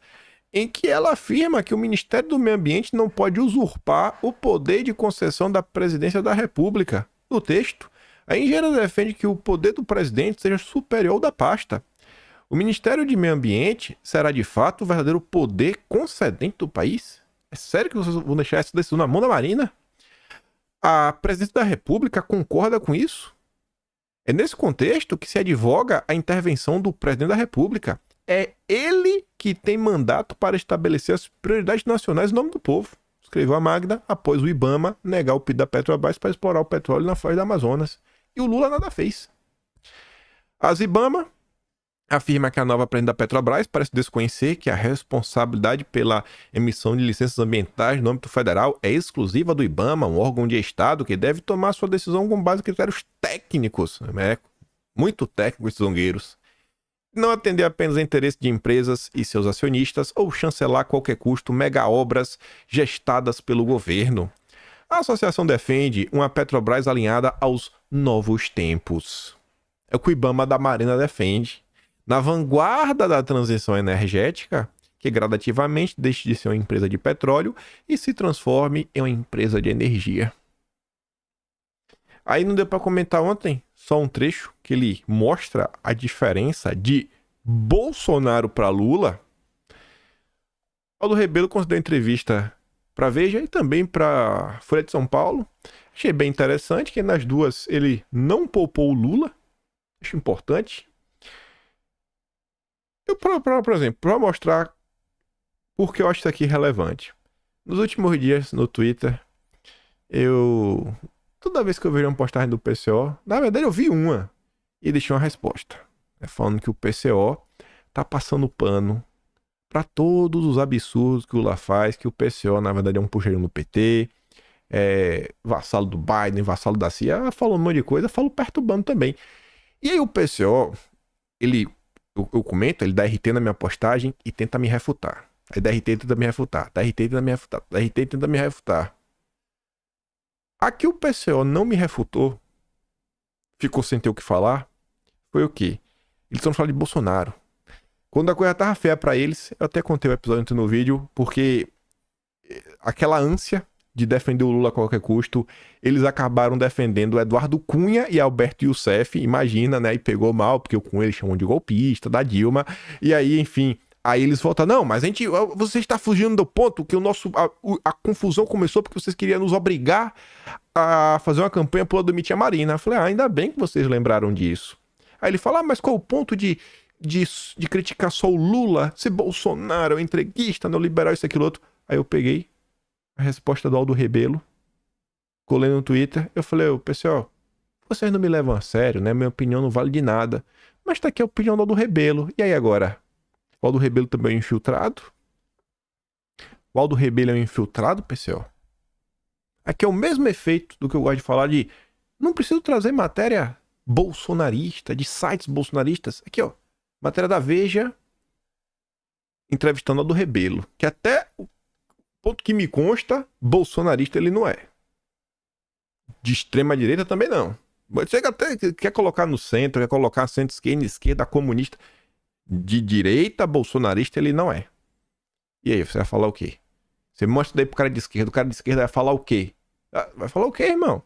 em que ela afirma que o Ministério do Meio Ambiente não pode usurpar o poder de concessão da presidência da República. No texto, a engenheira defende que o poder do presidente seja superior ao da pasta. O Ministério de Meio Ambiente será de fato o verdadeiro poder concedente do país? É sério que vocês vão deixar essa decisão na mão da Marina? A presidência da República concorda com isso? É nesse contexto que se advoga a intervenção do presidente da República. É ele que tem mandato para estabelecer as prioridades nacionais em nome do povo, escreveu a Magda após o IBAMA negar o pedido da Petrobras para explorar o petróleo na Foz do Amazonas. E o Lula nada fez. As IBAMA afirma que a nova presidente da Petrobras parece desconhecer que a responsabilidade pela emissão de licenças ambientais no âmbito federal é exclusiva do IBAMA, um órgão de Estado que deve tomar sua decisão com base em critérios técnicos, né? Muito técnicos e zongueiros. Não atender apenas a interesse de empresas e seus acionistas ou chancelar a qualquer custo mega obras gestadas pelo governo. A associação defende uma Petrobras alinhada aos novos tempos. É o que o IBAMA da Marina defende. Na vanguarda da transição energética, que gradativamente deixe de ser uma empresa de petróleo e se transforme em uma empresa de energia. Aí não deu para comentar ontem, só um trecho que ele mostra a diferença de Bolsonaro para Lula. Aldo Rebelo concedeu entrevista para Veja e também para Folha de São Paulo. Achei bem interessante que nas duas ele não poupou o Lula. Acho importante. Por exemplo, para mostrar por que eu acho isso aqui relevante. Nos últimos dias, no Twitter, toda vez que eu vejo uma postagem do PCO, na verdade eu vi uma e deixei uma resposta. Falando que o PCO tá passando pano para todos os absurdos que o Lula faz, que o PCO, na verdade, é um puxeirinho no PT, é vassalo do Biden, vassalo da CIA, falou um monte de coisa, falou perturbando também. E aí o PCO, eu comento, ele dá RT na minha postagem e tenta me refutar. Aí dá RT e tenta me refutar, dá RT e tenta me refutar, dá RT e tenta me refutar. Aqui o PCO não me refutou, ficou sem ter o que falar, foi o quê? Eles estão falando de Bolsonaro. Quando a coisa tava feia pra eles, eu até contei o episódio antes no vídeo, porque aquela ânsia de defender o Lula a qualquer custo, eles acabaram defendendo o Eduardo Cunha e Alberto Youssef, imagina, né? E pegou mal, porque o Cunha eles chamam de golpista, da Dilma, e aí, enfim, aí eles voltam, não, mas você está fugindo do ponto que a confusão começou porque vocês queriam nos obrigar a fazer uma campanha por demitir a Marina. Eu falei, ainda bem que vocês lembraram disso. Aí ele fala, mas qual o ponto de criticar só o Lula, se Bolsonaro é um entreguista, neoliberal, isso, aquilo, outro. Aí eu peguei a resposta do Aldo Rebelo, colei no Twitter, eu falei, pessoal, vocês não me levam a sério, né? Minha opinião não vale de nada. Mas tá aqui a opinião do Aldo Rebelo. E aí agora? O Aldo Rebelo também é um infiltrado? O Aldo Rebelo é um infiltrado, pessoal? Aqui é o mesmo efeito do que eu gosto de falar de não preciso trazer matéria bolsonarista, de sites bolsonaristas. Aqui, ó, matéria da Veja entrevistando o Aldo Rebelo, que até o ponto que me consta, bolsonarista ele não é. De extrema direita também não. Você até quer colocar no centro, quer colocar centro-esquerda, esquerda, comunista. De direita, bolsonarista ele não é. E aí, você vai falar o quê? Você mostra daí pro cara de esquerda, o cara de esquerda vai falar o quê? Vai falar o quê, irmão?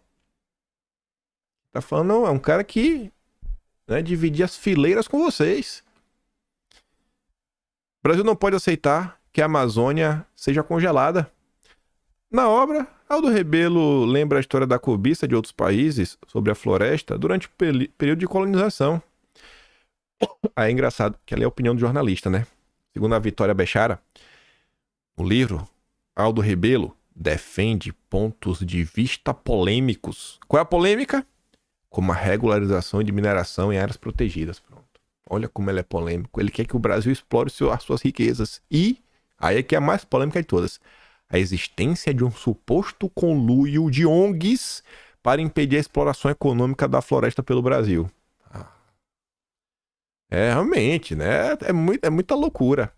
Tá falando, não, é um cara que, né, dividir as fileiras com vocês. O Brasil não pode aceitar que a Amazônia seja congelada. Na obra, Aldo Rebelo lembra a história da cobiça de outros países sobre a floresta durante o período de colonização. Aí é engraçado que ali é a opinião do jornalista, né? Segundo a Vitória Bechara, no livro, Aldo Rebelo defende pontos de vista polêmicos. Qual é a polêmica? Como a regularização de mineração em áreas protegidas. Pronto. Olha como ele é polêmico. Ele quer que o Brasil explore as suas riquezas. E, aí é que é a mais polêmica de todas, a existência de um suposto conluio de ONGs para impedir a exploração econômica da floresta pelo Brasil. Realmente, né? É muita loucura.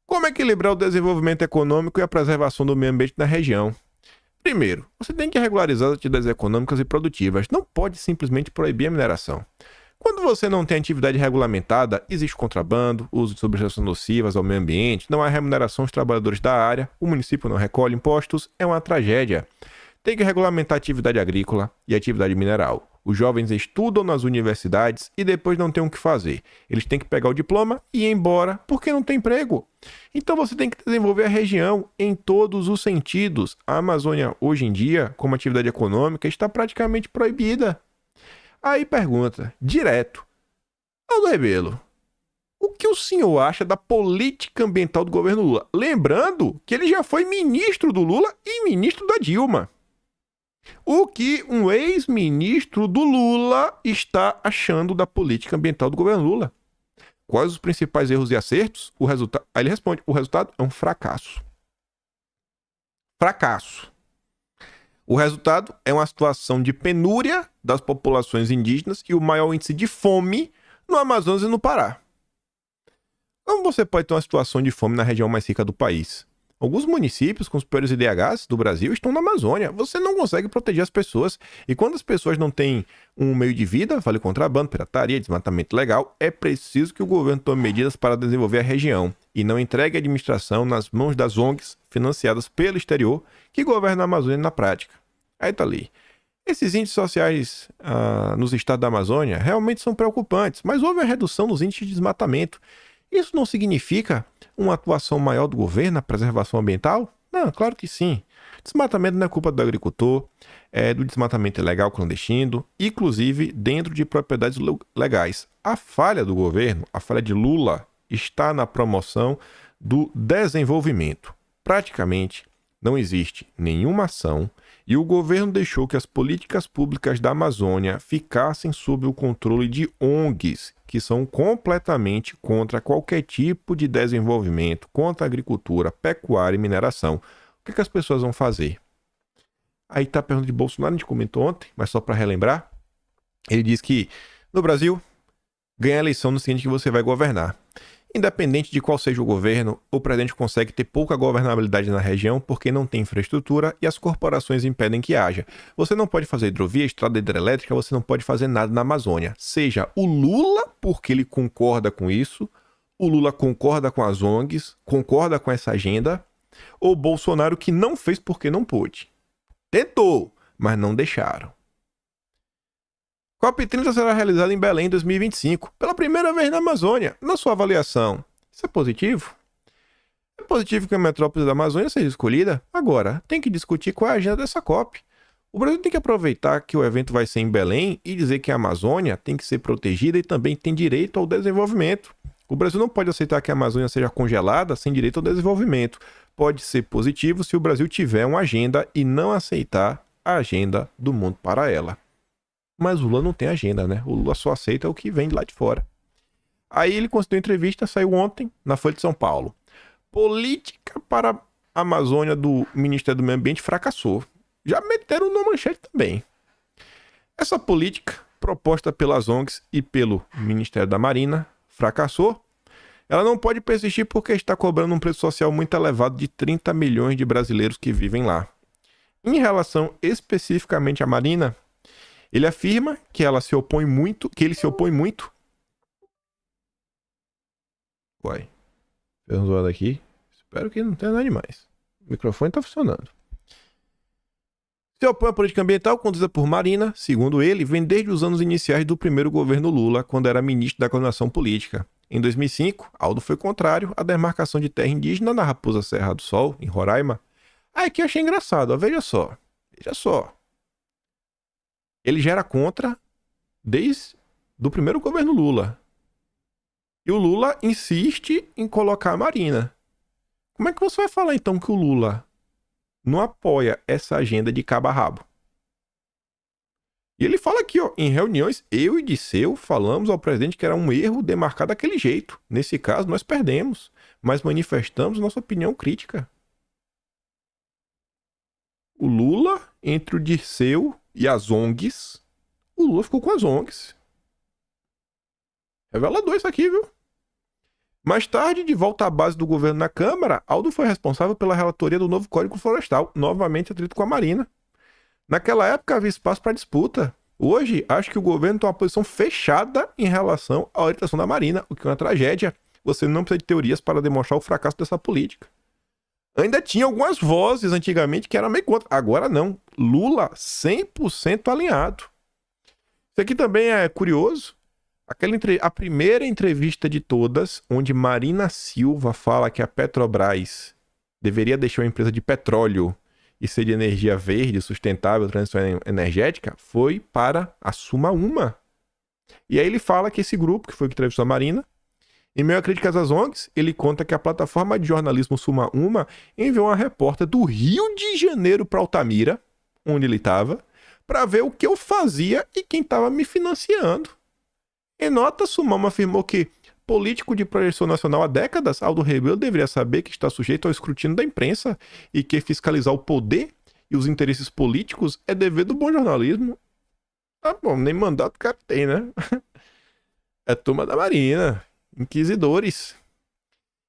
Como equilibrar o desenvolvimento econômico e a preservação do meio ambiente na região? Primeiro, você tem que regularizar as atividades econômicas e produtivas. Não pode simplesmente proibir a mineração. Quando você não tem atividade regulamentada, existe contrabando, uso de substâncias nocivas ao meio ambiente, não há remuneração aos trabalhadores da área, o município não recolhe impostos, é uma tragédia. Tem que regulamentar a atividade agrícola e a atividade mineral. Os jovens estudam nas universidades e depois não têm o que fazer. Eles têm que pegar o diploma e ir embora porque não tem emprego. Então você tem que desenvolver a região em todos os sentidos. A Amazônia, hoje em dia, como atividade econômica, está praticamente proibida. Aí pergunta, direto, Aldo Rebelo, o que o senhor acha da política ambiental do governo Lula? Lembrando que ele já foi ministro do Lula e ministro da Dilma. O que um ex-ministro do Lula está achando da política ambiental do governo Lula? Quais os principais erros e acertos? Aí ele responde, o resultado é um fracasso. Fracasso. O resultado é uma situação de penúria das populações indígenas e o maior índice de fome no Amazonas e no Pará. Como você pode ter uma situação de fome na região mais rica do país? Alguns municípios com os piores IDHs do Brasil estão na Amazônia. Você não consegue proteger as pessoas. E quando as pessoas não têm um meio de vida, vale contrabando, pirataria, desmatamento ilegal, é preciso que o governo tome medidas para desenvolver a região e não entregue a administração nas mãos das ONGs financiadas pelo exterior que governam a Amazônia na prática. Aí tá ali. Esses índices sociais nos estados da Amazônia realmente são preocupantes, mas houve uma redução nos índices de desmatamento. Isso não significa uma atuação maior do governo na preservação ambiental? Não, claro que sim. Desmatamento não é culpa do agricultor, é do desmatamento ilegal clandestino, inclusive dentro de propriedades legais. A falha do governo, a falha de Lula, está na promoção do desenvolvimento. Praticamente não existe nenhuma ação e o governo deixou que as políticas públicas da Amazônia ficassem sob o controle de ONGs, que são completamente contra qualquer tipo de desenvolvimento, contra a agricultura, pecuária e mineração. O que as pessoas vão fazer? Aí está a pergunta de Bolsonaro, a gente comentou ontem, mas só para relembrar. Ele diz que no Brasil, ganha a eleição no seguinte que você vai governar. Independente de qual seja o governo, o presidente consegue ter pouca governabilidade na região porque não tem infraestrutura e as corporações impedem que haja. Você não pode fazer hidrovia, estrada hidrelétrica, você não pode fazer nada na Amazônia. Seja o Lula, porque ele concorda com isso, o Lula concorda com as ONGs, concorda com essa agenda, ou Bolsonaro que não fez porque não pôde. Tentou, mas não deixaram. COP30 será realizada em Belém em 2025, pela primeira vez na Amazônia. Na sua avaliação, isso é positivo? É positivo que a metrópole da Amazônia seja escolhida? Agora, tem que discutir qual é a agenda dessa COP. O Brasil tem que aproveitar que o evento vai ser em Belém e dizer que a Amazônia tem que ser protegida e também tem direito ao desenvolvimento. O Brasil não pode aceitar que a Amazônia seja congelada sem direito ao desenvolvimento. Pode ser positivo se o Brasil tiver uma agenda e não aceitar a agenda do mundo para ela. Mas o Lula não tem agenda, né? O Lula só aceita o que vem de lá de fora. Aí ele concedeu entrevista, saiu ontem, na Folha de São Paulo. Política para a Amazônia do Ministério do Meio Ambiente fracassou. Já meteram na manchete também. Essa política, proposta pelas ONGs e pelo Ministério da Marina, fracassou. Ela não pode persistir porque está cobrando um preço social muito elevado de 30 milhões de brasileiros que vivem lá. Em relação especificamente à Marina, ele afirma que ele se opõe muito. Uai, fez um zoado aqui. Espero que não tenha nada demais. O microfone está funcionando. Se opõe à política ambiental conduzida por Marina, segundo ele, vem desde os anos iniciais do primeiro governo Lula, quando era ministro da coordenação política. Em 2005, Aldo foi contrário à demarcação de terra indígena na Raposa Serra do Sol, em Roraima. Aí que eu achei engraçado, ó, veja só. Ele já era contra desde o primeiro governo Lula. E o Lula insiste em colocar a Marina. Como é que você vai falar então que o Lula não apoia essa agenda de cabo a rabo? E ele fala aqui, ó, em reuniões, eu e Disseu falamos ao presidente que era um erro demarcar daquele jeito. Nesse caso, nós perdemos, mas manifestamos nossa opinião crítica. O Lula, entre o Disseu e as ONGs, o Lula ficou com as ONGs. Revelador isso aqui, viu? Mais tarde, de volta à base do governo na Câmara, Aldo foi responsável pela relatoria do novo Código Florestal, novamente atrito com a Marina. Naquela época havia espaço para disputa. Hoje, acho que o governo tem uma posição fechada em relação à orientação da Marina, o que é uma tragédia. Você não precisa de teorias para demonstrar o fracasso dessa política. Ainda tinha algumas vozes antigamente que eram meio contra. Agora não. Lula 100% alinhado. Isso aqui também é curioso. A primeira entrevista de todas, onde Marina Silva fala que a Petrobras deveria deixar uma empresa de petróleo e ser de energia verde, sustentável, transição energética, foi para a Suma Uma. E aí ele fala que esse grupo, que foi o que entrevistou a Marina, em meio a críticas às ONGs, ele conta que a plataforma de jornalismo Suma Uma enviou uma repórter do Rio de Janeiro para Altamira, onde ele estava, para ver o que eu fazia e quem estava me financiando. Em nota, Suma Uma afirmou que político de projeção nacional há décadas, Aldo Rebelo deveria saber que está sujeito ao escrutínio da imprensa e que fiscalizar o poder e os interesses políticos é dever do bom jornalismo. Ah, bom, nem mandato o cara tem, né? É turma da Marina, inquisidores.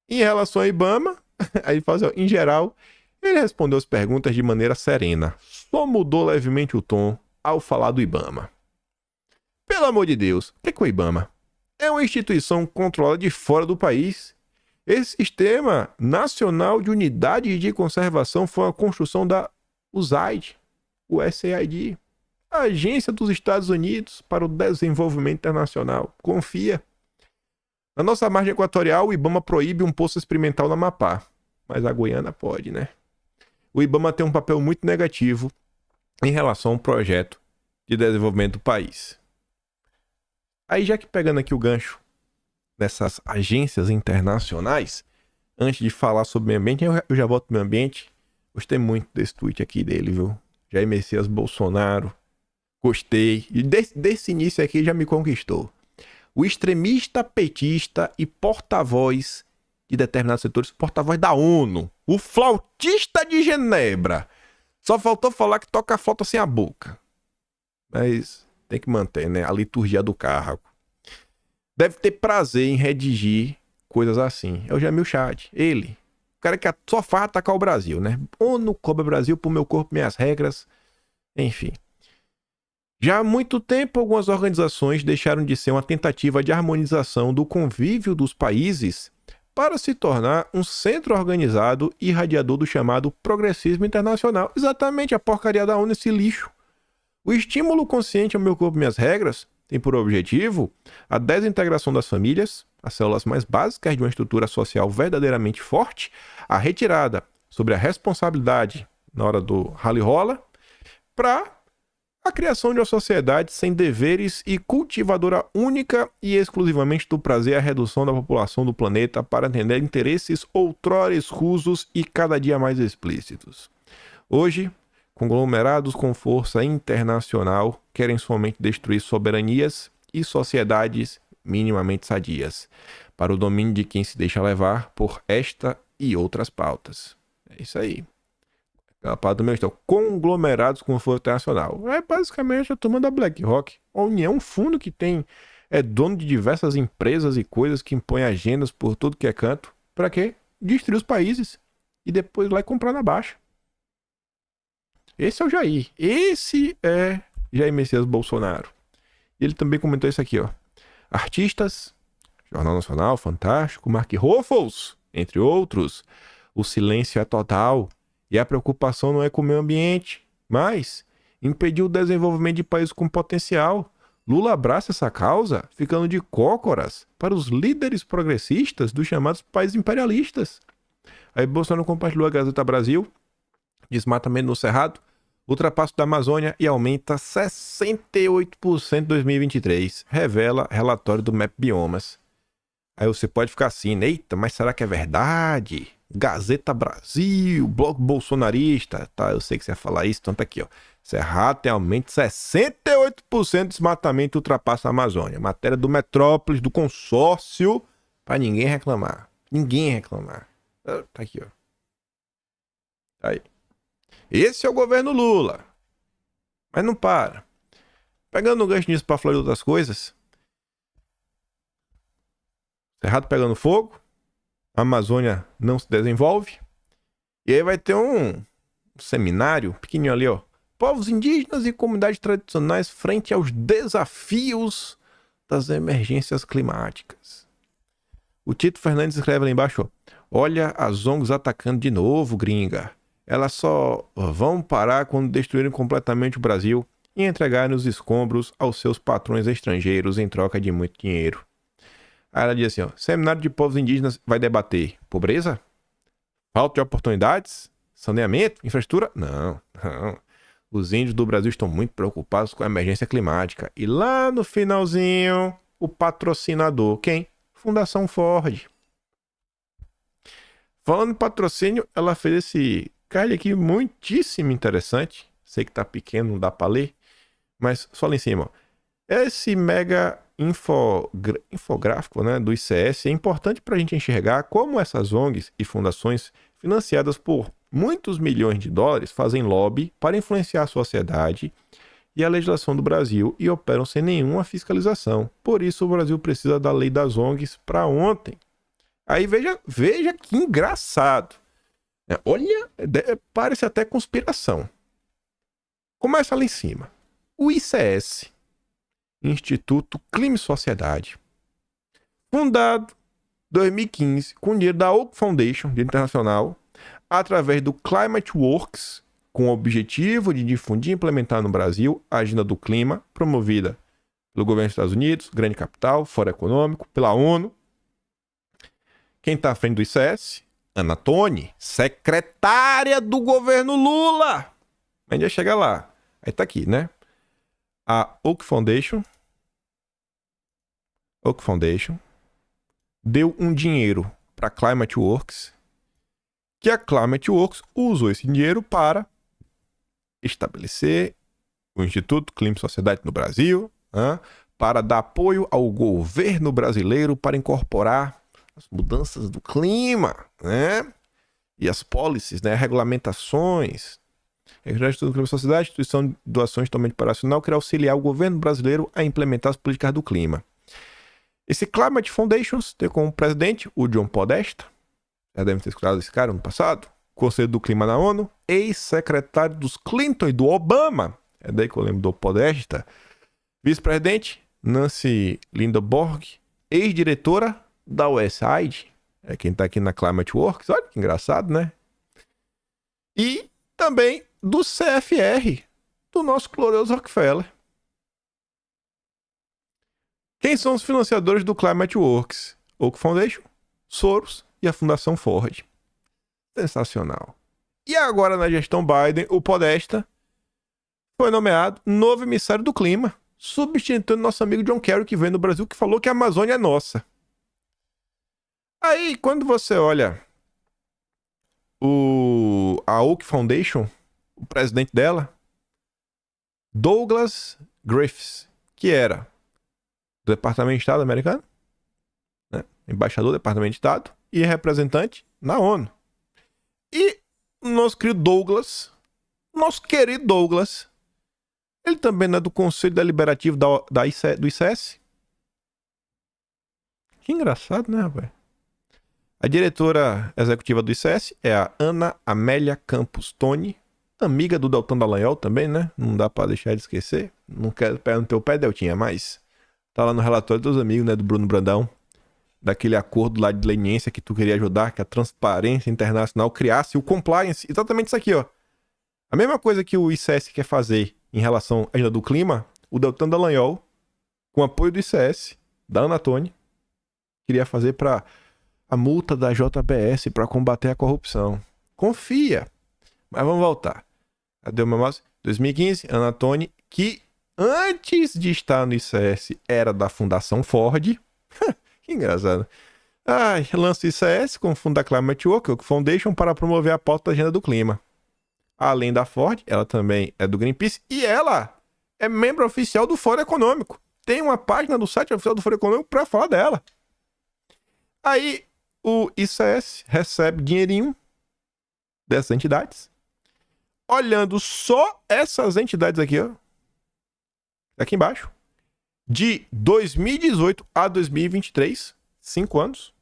Em relação ao Ibama, aí faz, ó, em geral, ele respondeu as perguntas de maneira serena, só mudou levemente o tom ao falar do Ibama. Pelo amor de Deus, o que é o Ibama? É uma instituição controlada de fora do país. Esse Sistema Nacional de Unidade de Conservação foi uma construção da USAID, Agência dos Estados Unidos para o Desenvolvimento Internacional. Confia. Na nossa margem equatorial, o Ibama proíbe um poço experimental no Amapá. Mas a Guiana pode, né? O Ibama tem um papel muito negativo em relação ao projeto de desenvolvimento do país. Aí, já que pegando aqui o gancho nessas agências internacionais, antes de falar sobre meio ambiente, eu já volto pro meio ambiente. Gostei muito desse tweet aqui dele, viu? Jair Messias Bolsonaro. Gostei. E desse início aqui já me conquistou. O extremista petista e porta-voz de determinados setores, porta-voz da ONU, o flautista de Genebra. Só faltou falar que toca a flauta sem a boca. Mas tem que manter, né? A liturgia do cargo. Deve ter prazer em redigir coisas assim. É o Jamil Chad. Ele. O cara que só faz atacar o Brasil, né? ONU cobra Brasil por meu corpo, minhas regras. Enfim. Já há muito tempo, algumas organizações deixaram de ser uma tentativa de harmonização do convívio dos países para se tornar um centro organizado e irradiador do chamado progressismo internacional. Exatamente a porcaria da ONU, esse lixo. O estímulo consciente ao meu corpo, minhas regras tem por objetivo a desintegração das famílias, as células mais básicas de uma estrutura social verdadeiramente forte, a retirada sobre a responsabilidade na hora do rally-rola, para a criação de uma sociedade sem deveres e cultivadora única e exclusivamente do prazer, a redução da população do planeta para atender interesses outrora escusos e cada dia mais explícitos. Hoje, conglomerados com força internacional querem somente destruir soberanias e sociedades minimamente sadias, para o domínio de quem se deixa levar por esta e outras pautas. É isso aí. A pauta também está conglomerados com força internacional. É basicamente a turma da BlackRock. A União, um fundo que é dono de diversas empresas e coisas que impõe agendas por tudo que é canto. Para quê? Destruir os países e depois ir lá e comprar na baixa. Esse é o Jair. Esse é Jair Messias Bolsonaro. Ele também comentou isso aqui, ó. Artistas, Jornal Nacional, Fantástico, Mark Ruffles, entre outros. O silêncio é total e a preocupação não é com o meio ambiente, mas impedir o desenvolvimento de países com potencial. Lula abraça essa causa ficando de cócoras para os líderes progressistas dos chamados países imperialistas. Aí Bolsonaro compartilhou a Gazeta Brasil, desmatamento no Cerrado, ultrapassa da Amazônia e aumenta 68% em 2023, revela relatório do MAP Biomas. Aí você pode ficar assim, eita, mas será que é verdade? Gazeta Brasil, blog bolsonarista, tá? Eu sei que você ia falar isso, então tá aqui, ó. Cerrado tem aumento de 68% de desmatamento e ultrapassa a Amazônia. Matéria do Metrópolis, do consórcio, pra ninguém reclamar. Ninguém reclamar. Tá aqui, ó. Aí. Esse é o governo Lula. Mas não para. Pegando o gancho nisso pra falar de outras coisas. Cerrado pegando fogo. A Amazônia não se desenvolve. E aí vai ter um seminário pequenininho ali, ó. Povos indígenas e comunidades tradicionais frente aos desafios das emergências climáticas. O Tito Fernandes escreve lá embaixo, ó. Olha as ONGs atacando de novo, gringa. Elas só vão parar quando destruírem completamente o Brasil e entregarem os escombros aos seus patrões estrangeiros em troca de muito dinheiro. Aí ela diz assim, ó, Seminário de Povos Indígenas vai debater pobreza? Falta de oportunidades? Saneamento? Infraestrutura? Não. Os índios do Brasil estão muito preocupados com a emergência climática. E lá no finalzinho, o patrocinador, quem? Fundação Ford. Falando em patrocínio, ela fez esse card aqui muitíssimo interessante. Sei que tá pequeno, não dá pra ler, mas só lá em cima, ó. Esse mega infográfico, né, do ICS é importante para a gente enxergar como essas ONGs e fundações financiadas por muitos milhões de dólares fazem lobby para influenciar a sociedade e a legislação do Brasil e operam sem nenhuma fiscalização. Por isso o Brasil precisa da lei das ONGs para ontem. Aí veja que engraçado. Olha, parece até conspiração. Começa lá em cima. O ICS, Instituto Clima e Sociedade, fundado em 2015 com dinheiro da Oak Foundation, de internacional, através do Climate Works, com o objetivo de difundir e implementar no Brasil a agenda do clima, promovida pelo governo dos Estados Unidos, grande capital, Fórum Econômico, pela ONU. Quem está à frente do ICS? Ana Toni, secretária do governo Lula. A gente vai chegar lá. Aí tá aqui, né? A Oak Foundation deu um dinheiro para a Climate Works, que a Climate Works usou esse dinheiro para estabelecer o Instituto Clima e Sociedade no Brasil, para dar apoio ao governo brasileiro para incorporar as mudanças do clima, né? E as policies, né? Regulamentações. A Instituto Clima e Sociedade, instituição de doações totalmente operacional, que irá auxiliar o governo brasileiro a implementar as políticas do clima. Esse Climate Foundations tem como presidente o John Podesta, já devem ter escutado esse cara no passado, Conselho do Clima na ONU, ex-secretário dos Clinton e do Obama, é daí que eu lembro do Podesta, vice-presidente Nancy Lindeborg, ex-diretora da USAID, é quem tá aqui na Climate Works, olha que engraçado, né? E também do CFR, do nosso glorioso Rockefeller. Quem são os financiadores do Climate Works? Oak Foundation, Soros e a Fundação Ford. Sensacional. E agora, na gestão Biden, o Podesta foi nomeado novo emissário do clima, substituindo nosso amigo John Kerry, que veio no Brasil, que falou que a Amazônia é nossa. Aí, quando você olha a Oak Foundation, o presidente dela, Douglas Griffiths, que era do Departamento de Estado americano, né? Embaixador do Departamento de Estado e representante na ONU. E o nosso querido Douglas, ele também não é do Conselho Deliberativo do ICS? Que engraçado, né, rapaz? A diretora executiva do ICS é a Ana Amélia Campos Toni, amiga do Deltan Dallagnol também, né? Não dá pra deixar de esquecer. Não quero pegar no teu pé, Deltinha, mas tá lá no relatório dos amigos, né? Do Bruno Brandão. Daquele acordo lá de leniência que tu queria ajudar, que a Transparência Internacional criasse o compliance. Exatamente isso aqui, ó. A mesma coisa que o ICS quer fazer em relação à agenda do clima, o Deltan Dallagnol com apoio do ICS, da Anatone, queria fazer para a multa da JBS para combater a corrupção. Confia. Mas vamos voltar. Cadê o meu mouse? 2015, Anatone, que antes de estar no ICS era da Fundação Ford. Que engraçado. Lança o ICS com o fundo da Climate Work Foundation para promover a pauta da agenda do clima. Além da Ford, ela também é do Greenpeace e ela é membro oficial do Fórum Econômico. Tem uma página do site oficial do Fórum Econômico para falar dela. Aí o ICS recebe dinheirinho dessas entidades. Olhando só essas entidades aqui, ó. Aqui embaixo. De 2018 a 2023, 5 anos.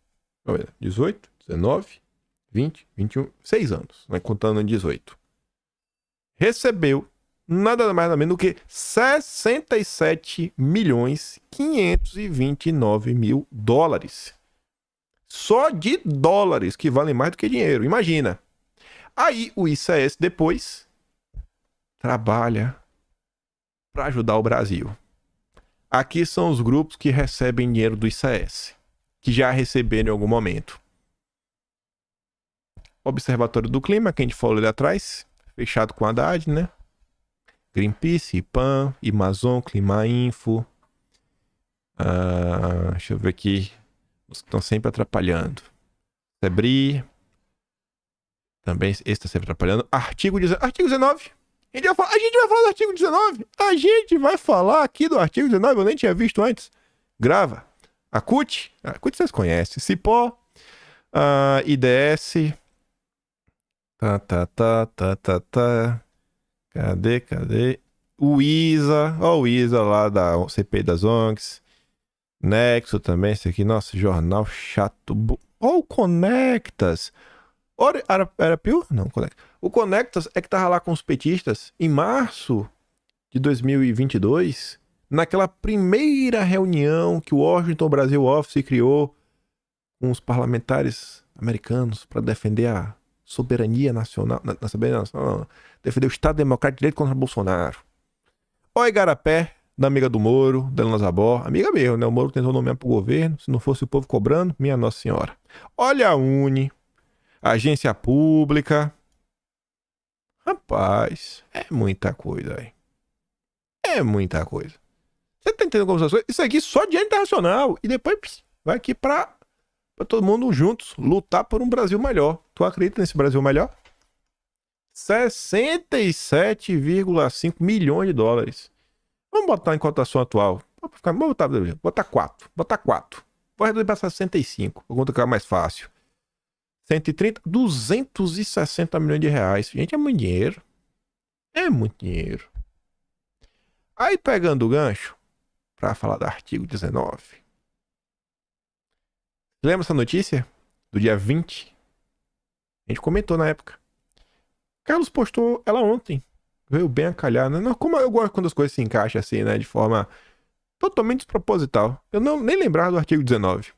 18, 19, 20, 21, 6 anos, né? Contando em 18. Recebeu nada mais nada menos do que 67.529.000 dólares. Só de dólares, que valem mais do que dinheiro. Imagina. Aí o ICS depois trabalha para ajudar o Brasil. Aqui são os grupos que recebem dinheiro do ICS, que já receberam em algum momento. Observatório do Clima, que a gente falou ali atrás, fechado com a Haddad, né? Greenpeace, IPAM, Amazon, Clima Info. Deixa eu ver aqui. Os que estão sempre atrapalhando. Sebri. Também esse está sempre atrapalhando. Artigo 19. A gente vai falar do artigo 19. A gente vai falar aqui do artigo 19. Eu nem tinha visto antes. Grava. A CUT vocês conhecem. Cipó. IDS. Cadê? O ISA. Ó, o ISA lá da CPI das ONGs. Nexo também. Esse aqui, nossa, jornal chato. Ó, o Conectas. Arapiu? Não, Conectas. O Conectas é que tava lá com os petistas em março de 2022, naquela primeira reunião que o Washington Brasil Office criou com os parlamentares americanos para defender a soberania nacional, defender o Estado Democrático de Direito contra Bolsonaro. Ó, Igarapé, da amiga do Moro, da Helena Zabor, amiga mesmo, né? O Moro tentou nomear pro governo, se não fosse o povo cobrando, minha Nossa Senhora. Olha a Uni, agência pública. Rapaz, é muita coisa, velho. É muita coisa. Você tá entendendo como essas coisas? Isso aqui só dinheiro internacional. E depois vai aqui pra todo mundo juntos lutar por um Brasil melhor. Tu acredita nesse Brasil melhor? 67,5 milhões de dólares. Vamos botar em cotação atual. Vamos botar 4. Vou reduzir para 65. Vou ficar mais fácil. 130, 260 milhões de reais. Gente, é muito dinheiro. É muito dinheiro. Aí, pegando o gancho, para falar do artigo 19. Lembra essa notícia? Do dia 20? A gente comentou na época. Carlos postou ela ontem. Veio bem a calhar, né? Não, como eu gosto quando as coisas se encaixam assim, né? De forma totalmente desproposital. Eu nem lembrava do artigo 19.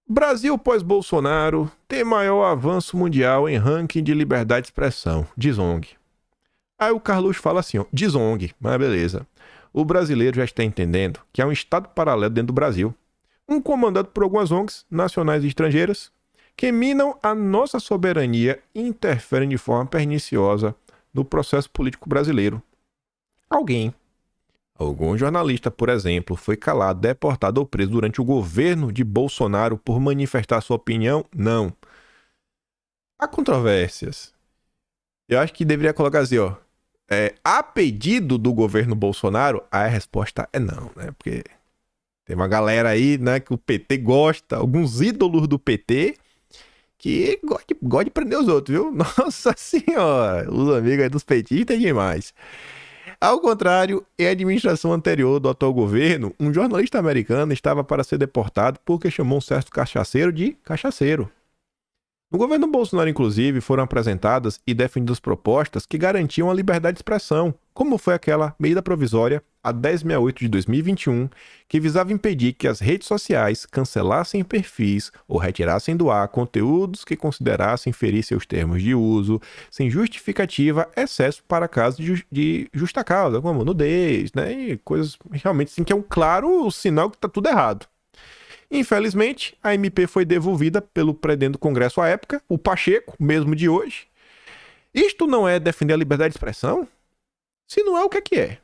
Brasil pós-Bolsonaro tem maior avanço mundial em ranking de liberdade de expressão, diz ONG. Aí o Carlos fala assim, ó, diz ONG, mas beleza. O brasileiro já está entendendo que há um estado paralelo dentro do Brasil, um comandado por algumas ONGs nacionais e estrangeiras que minam a nossa soberania e interferem de forma perniciosa no processo político brasileiro. Algum jornalista, por exemplo, foi calado, deportado ou preso durante o governo de Bolsonaro por manifestar sua opinião? Não. Há controvérsias. Eu acho que deveria colocar assim, ó. A pedido do governo Bolsonaro, a resposta é não, né? Porque tem uma galera aí, né, que o PT gosta, alguns ídolos do PT, que gosta de prender os outros, viu? Nossa Senhora, os amigos aí dos petistas é demais. Ao contrário, em administração anterior do atual governo, um jornalista americano estava para ser deportado porque chamou um certo cachaceiro de cachaceiro. No governo Bolsonaro, inclusive, foram apresentadas e defendidas propostas que garantiam a liberdade de expressão, como foi aquela medida provisória a 1068 de 2021, que visava impedir que as redes sociais cancelassem perfis ou retirassem do ar conteúdos que considerassem ferir seus termos de uso, sem justificativa, excesso para casos de justa causa, como nudez, né? E coisas realmente assim que é um claro sinal que está tudo errado. Infelizmente, a MP foi devolvida pelo presidente do Congresso à época, o Pacheco, mesmo de hoje. Isto não é defender a liberdade de expressão? Se não é, o que é que é?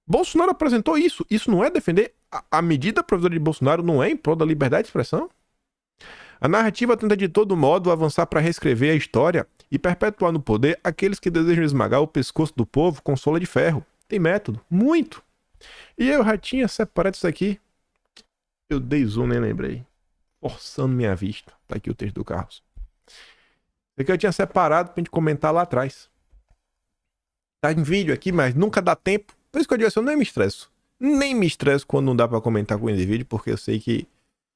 Bolsonaro apresentou isso. Isso não é defender... A medida provisória de Bolsonaro não é em prol da liberdade de expressão? A narrativa tenta de todo modo avançar para reescrever a história e perpetuar no poder aqueles que desejam esmagar o pescoço do povo com sola de ferro. Tem método. Muito. E eu já tinha separado isso aqui. Eu dei zoom, nem lembrei. Forçando minha vista. Tá aqui o texto do Carlos. Isso aqui eu tinha separado pra gente comentar lá atrás. Tá em vídeo aqui, mas nunca dá tempo. Por isso que eu digo assim, eu nem me estresso. Nem me estresso quando não dá pra comentar com esse vídeo, porque eu sei que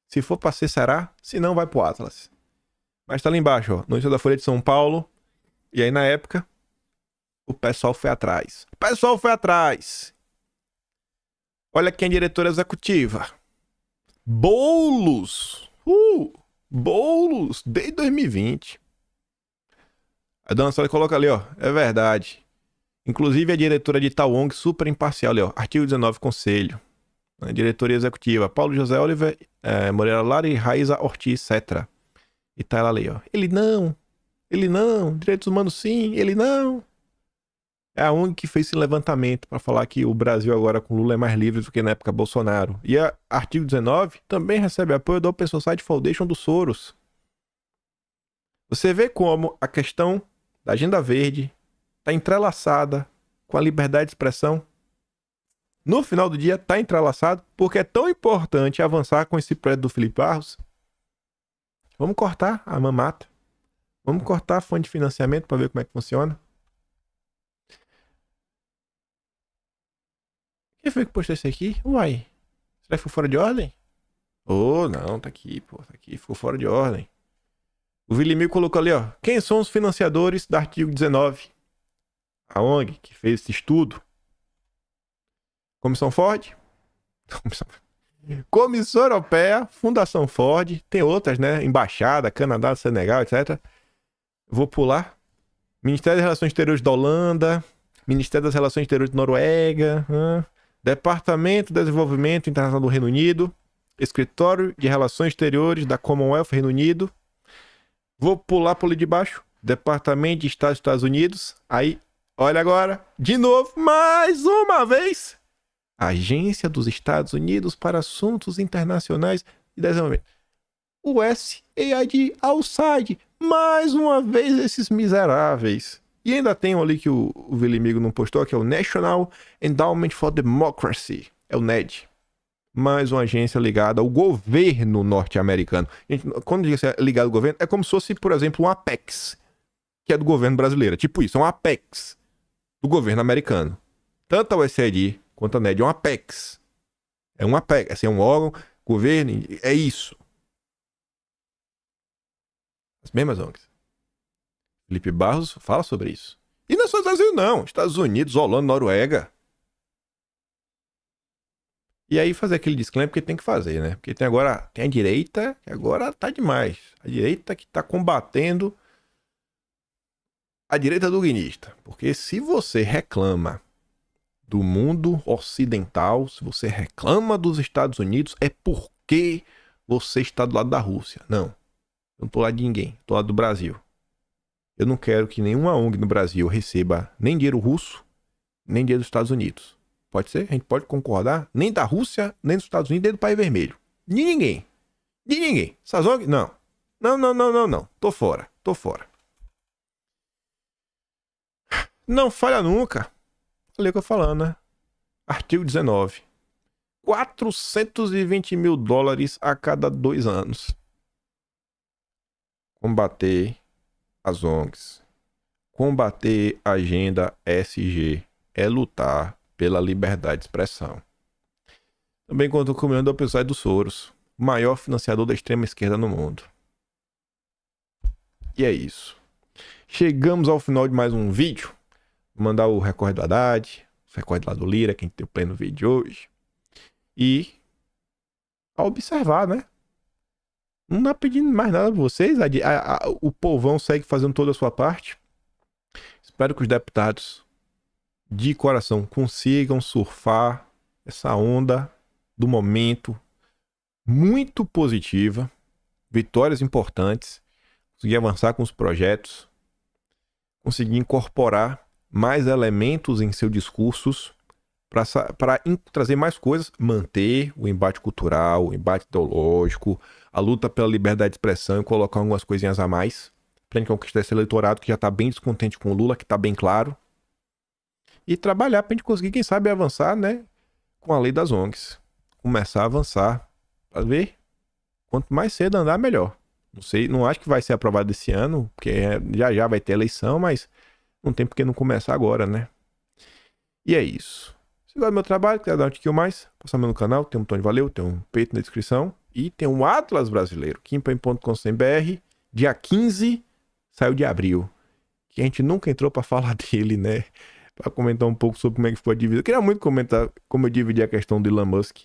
se for pra ser, será. Se não, vai pro Atlas. Mas tá lá embaixo, ó. Notícia da Folha de São Paulo. E aí, na época, o pessoal foi atrás. O pessoal foi atrás. Olha quem é diretora executiva. Boulos. Boulos. Desde 2020. A dona Sônia coloca ali, ó. É verdade. Inclusive a diretora de tal ONG super imparcial ali, ó. Artigo 19, Conselho. A diretoria executiva. Paulo José Oliver, Moreira Lara e Raíza Ortiz Cetra. E tá ela ali, ó. Ele não. Direitos humanos sim. Ele não. É a ONG que fez esse levantamento para falar que o Brasil agora com Lula é mais livre do que na época Bolsonaro. E a artigo 19 também recebe apoio da Open Society Foundation do Soros. Você vê como a questão da Agenda Verde está entrelaçada com a liberdade de expressão. No final do dia está entrelaçado porque é tão importante avançar com esse projeto do Felipe Barros. Vamos cortar a mamata. Vamos cortar a fonte de financiamento para ver como é que funciona. Quem foi que postou isso aqui? Uai. Será que ficou fora de ordem? Oh, não, tá aqui, pô. Tá aqui, ficou fora de ordem. O Vilimil colocou ali, ó. Quem são os financiadores do artigo 19? A ONG que fez esse estudo. Comissão Ford? Comissão Europeia, Fundação Ford. Tem outras, né? Embaixada, Canadá, Senegal, etc. Vou pular. Ministério das Relações Exteriores da Holanda. Ministério das Relações Exteriores da Noruega. Departamento de Desenvolvimento Internacional do Reino Unido. Escritório de Relações Exteriores da Commonwealth Reino Unido. Vou pular por ali de baixo. Departamento de Estado dos Estados Unidos. Aí, olha agora. De novo, mais uma vez. Agência dos Estados Unidos para Assuntos Internacionais e Desenvolvimento. USAID, outside. Mais uma vez esses miseráveis. E ainda tem um ali que o Velimigo não postou, que é o National Endowment for Democracy. É o NED. Mais uma agência ligada ao governo norte-americano. Quando diz ligado ao governo, é como se fosse, por exemplo, um Apex, que é do governo brasileiro. Tipo isso, é um Apex do governo americano. Tanto a USAID quanto a NED é um Apex. É um Apex, assim, é um órgão, governo, é isso. As mesmas ONGs. Felipe Barros fala sobre isso. E não é só Brasil, não. Estados Unidos, Holanda, Noruega. E aí fazer aquele disclaimer porque tem que fazer, né? Porque tem a direita, que agora tá demais. A direita que tá combatendo a direita duguinista. Porque se você reclama do mundo ocidental, se você reclama dos Estados Unidos, é porque você está do lado da Rússia. Não. Eu não tô do lado de ninguém. Tô do lado do Brasil. Eu não quero que nenhuma ONG no Brasil receba nem dinheiro russo, nem dinheiro dos Estados Unidos. Pode ser? A gente pode concordar? Nem da Rússia, nem dos Estados Unidos, nem do País Vermelho. De ninguém. De ninguém. Essas ONGs? Não. Não. Tô fora. Não falha nunca. Falei o que eu tô falando, né? Artigo 19. 420 mil dólares a cada 2 anos. Combater as ONGs. Combater a agenda SG é lutar pela liberdade de expressão. Também contou com o milhão do episódio do Soros, maior financiador da extrema esquerda no mundo. E é isso. Chegamos ao final de mais um vídeo. Vou mandar o recorde do Haddad, recorde lá do Lira, que a gente tem o play no vídeo de hoje. E a observar, né? Não dá pedindo mais nada pra vocês. O povão segue fazendo toda a sua parte. Espero que os deputados, de coração, consigam surfar essa onda do momento muito positiva. Vitórias importantes. Conseguir avançar com os projetos. Conseguir incorporar mais elementos em seus discursos para trazer mais coisas, manter o embate cultural, o embate ideológico, a luta pela liberdade de expressão e colocar algumas coisinhas a mais para gente conquistar esse eleitorado que já está bem descontente com o Lula, que está bem claro, e trabalhar para a gente conseguir, quem sabe, avançar, né, com a lei das ONGs. Começar a avançar para ver quanto mais cedo andar, melhor. Não sei, não acho que vai ser aprovado esse ano, porque já vai ter eleição, mas não tem por que não começar agora, né? E é isso. Se gosta do meu trabalho, quiser dar um tiquinho mais, passa no canal, tem um botão de valeu, tem um peito na descrição e tem um Atlas brasileiro, kimpen.com.br, dia 15, saiu de abril, que a gente nunca entrou pra falar dele, né? Pra comentar um pouco sobre como é que foi a dívida. Eu queria muito comentar como eu dividi a questão do Elon Musk,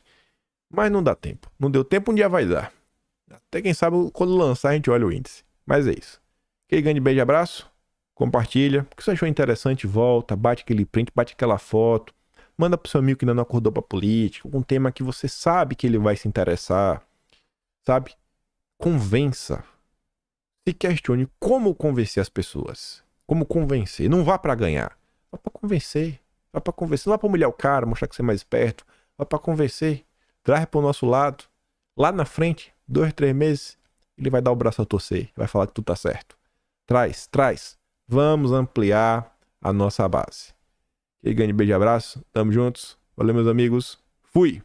mas não dá tempo. Não deu tempo, um dia vai dar. Até quem sabe quando lançar a gente olha o índice. Mas é isso. Aquele grande beijo e abraço. Compartilha. O que você achou interessante, volta, bate aquele print, bate aquela foto. Manda pro seu amigo que ainda não acordou pra política. Um tema que você sabe que ele vai se interessar. Sabe? Convença. Se questione como convencer as pessoas. Como convencer. Não vá pra ganhar. Vá pra convencer. Vá pra convencer. Não vá pra humilhar o cara, mostrar que você é mais esperto. Vá pra convencer. Traz pro nosso lado. Lá na frente, 2, 3 meses, ele vai dar o braço a torcer. Vai falar que tudo tá certo. Traz. Vamos ampliar a nossa base. E grande beijo e abraço. Tamo juntos. Valeu, meus amigos. Fui!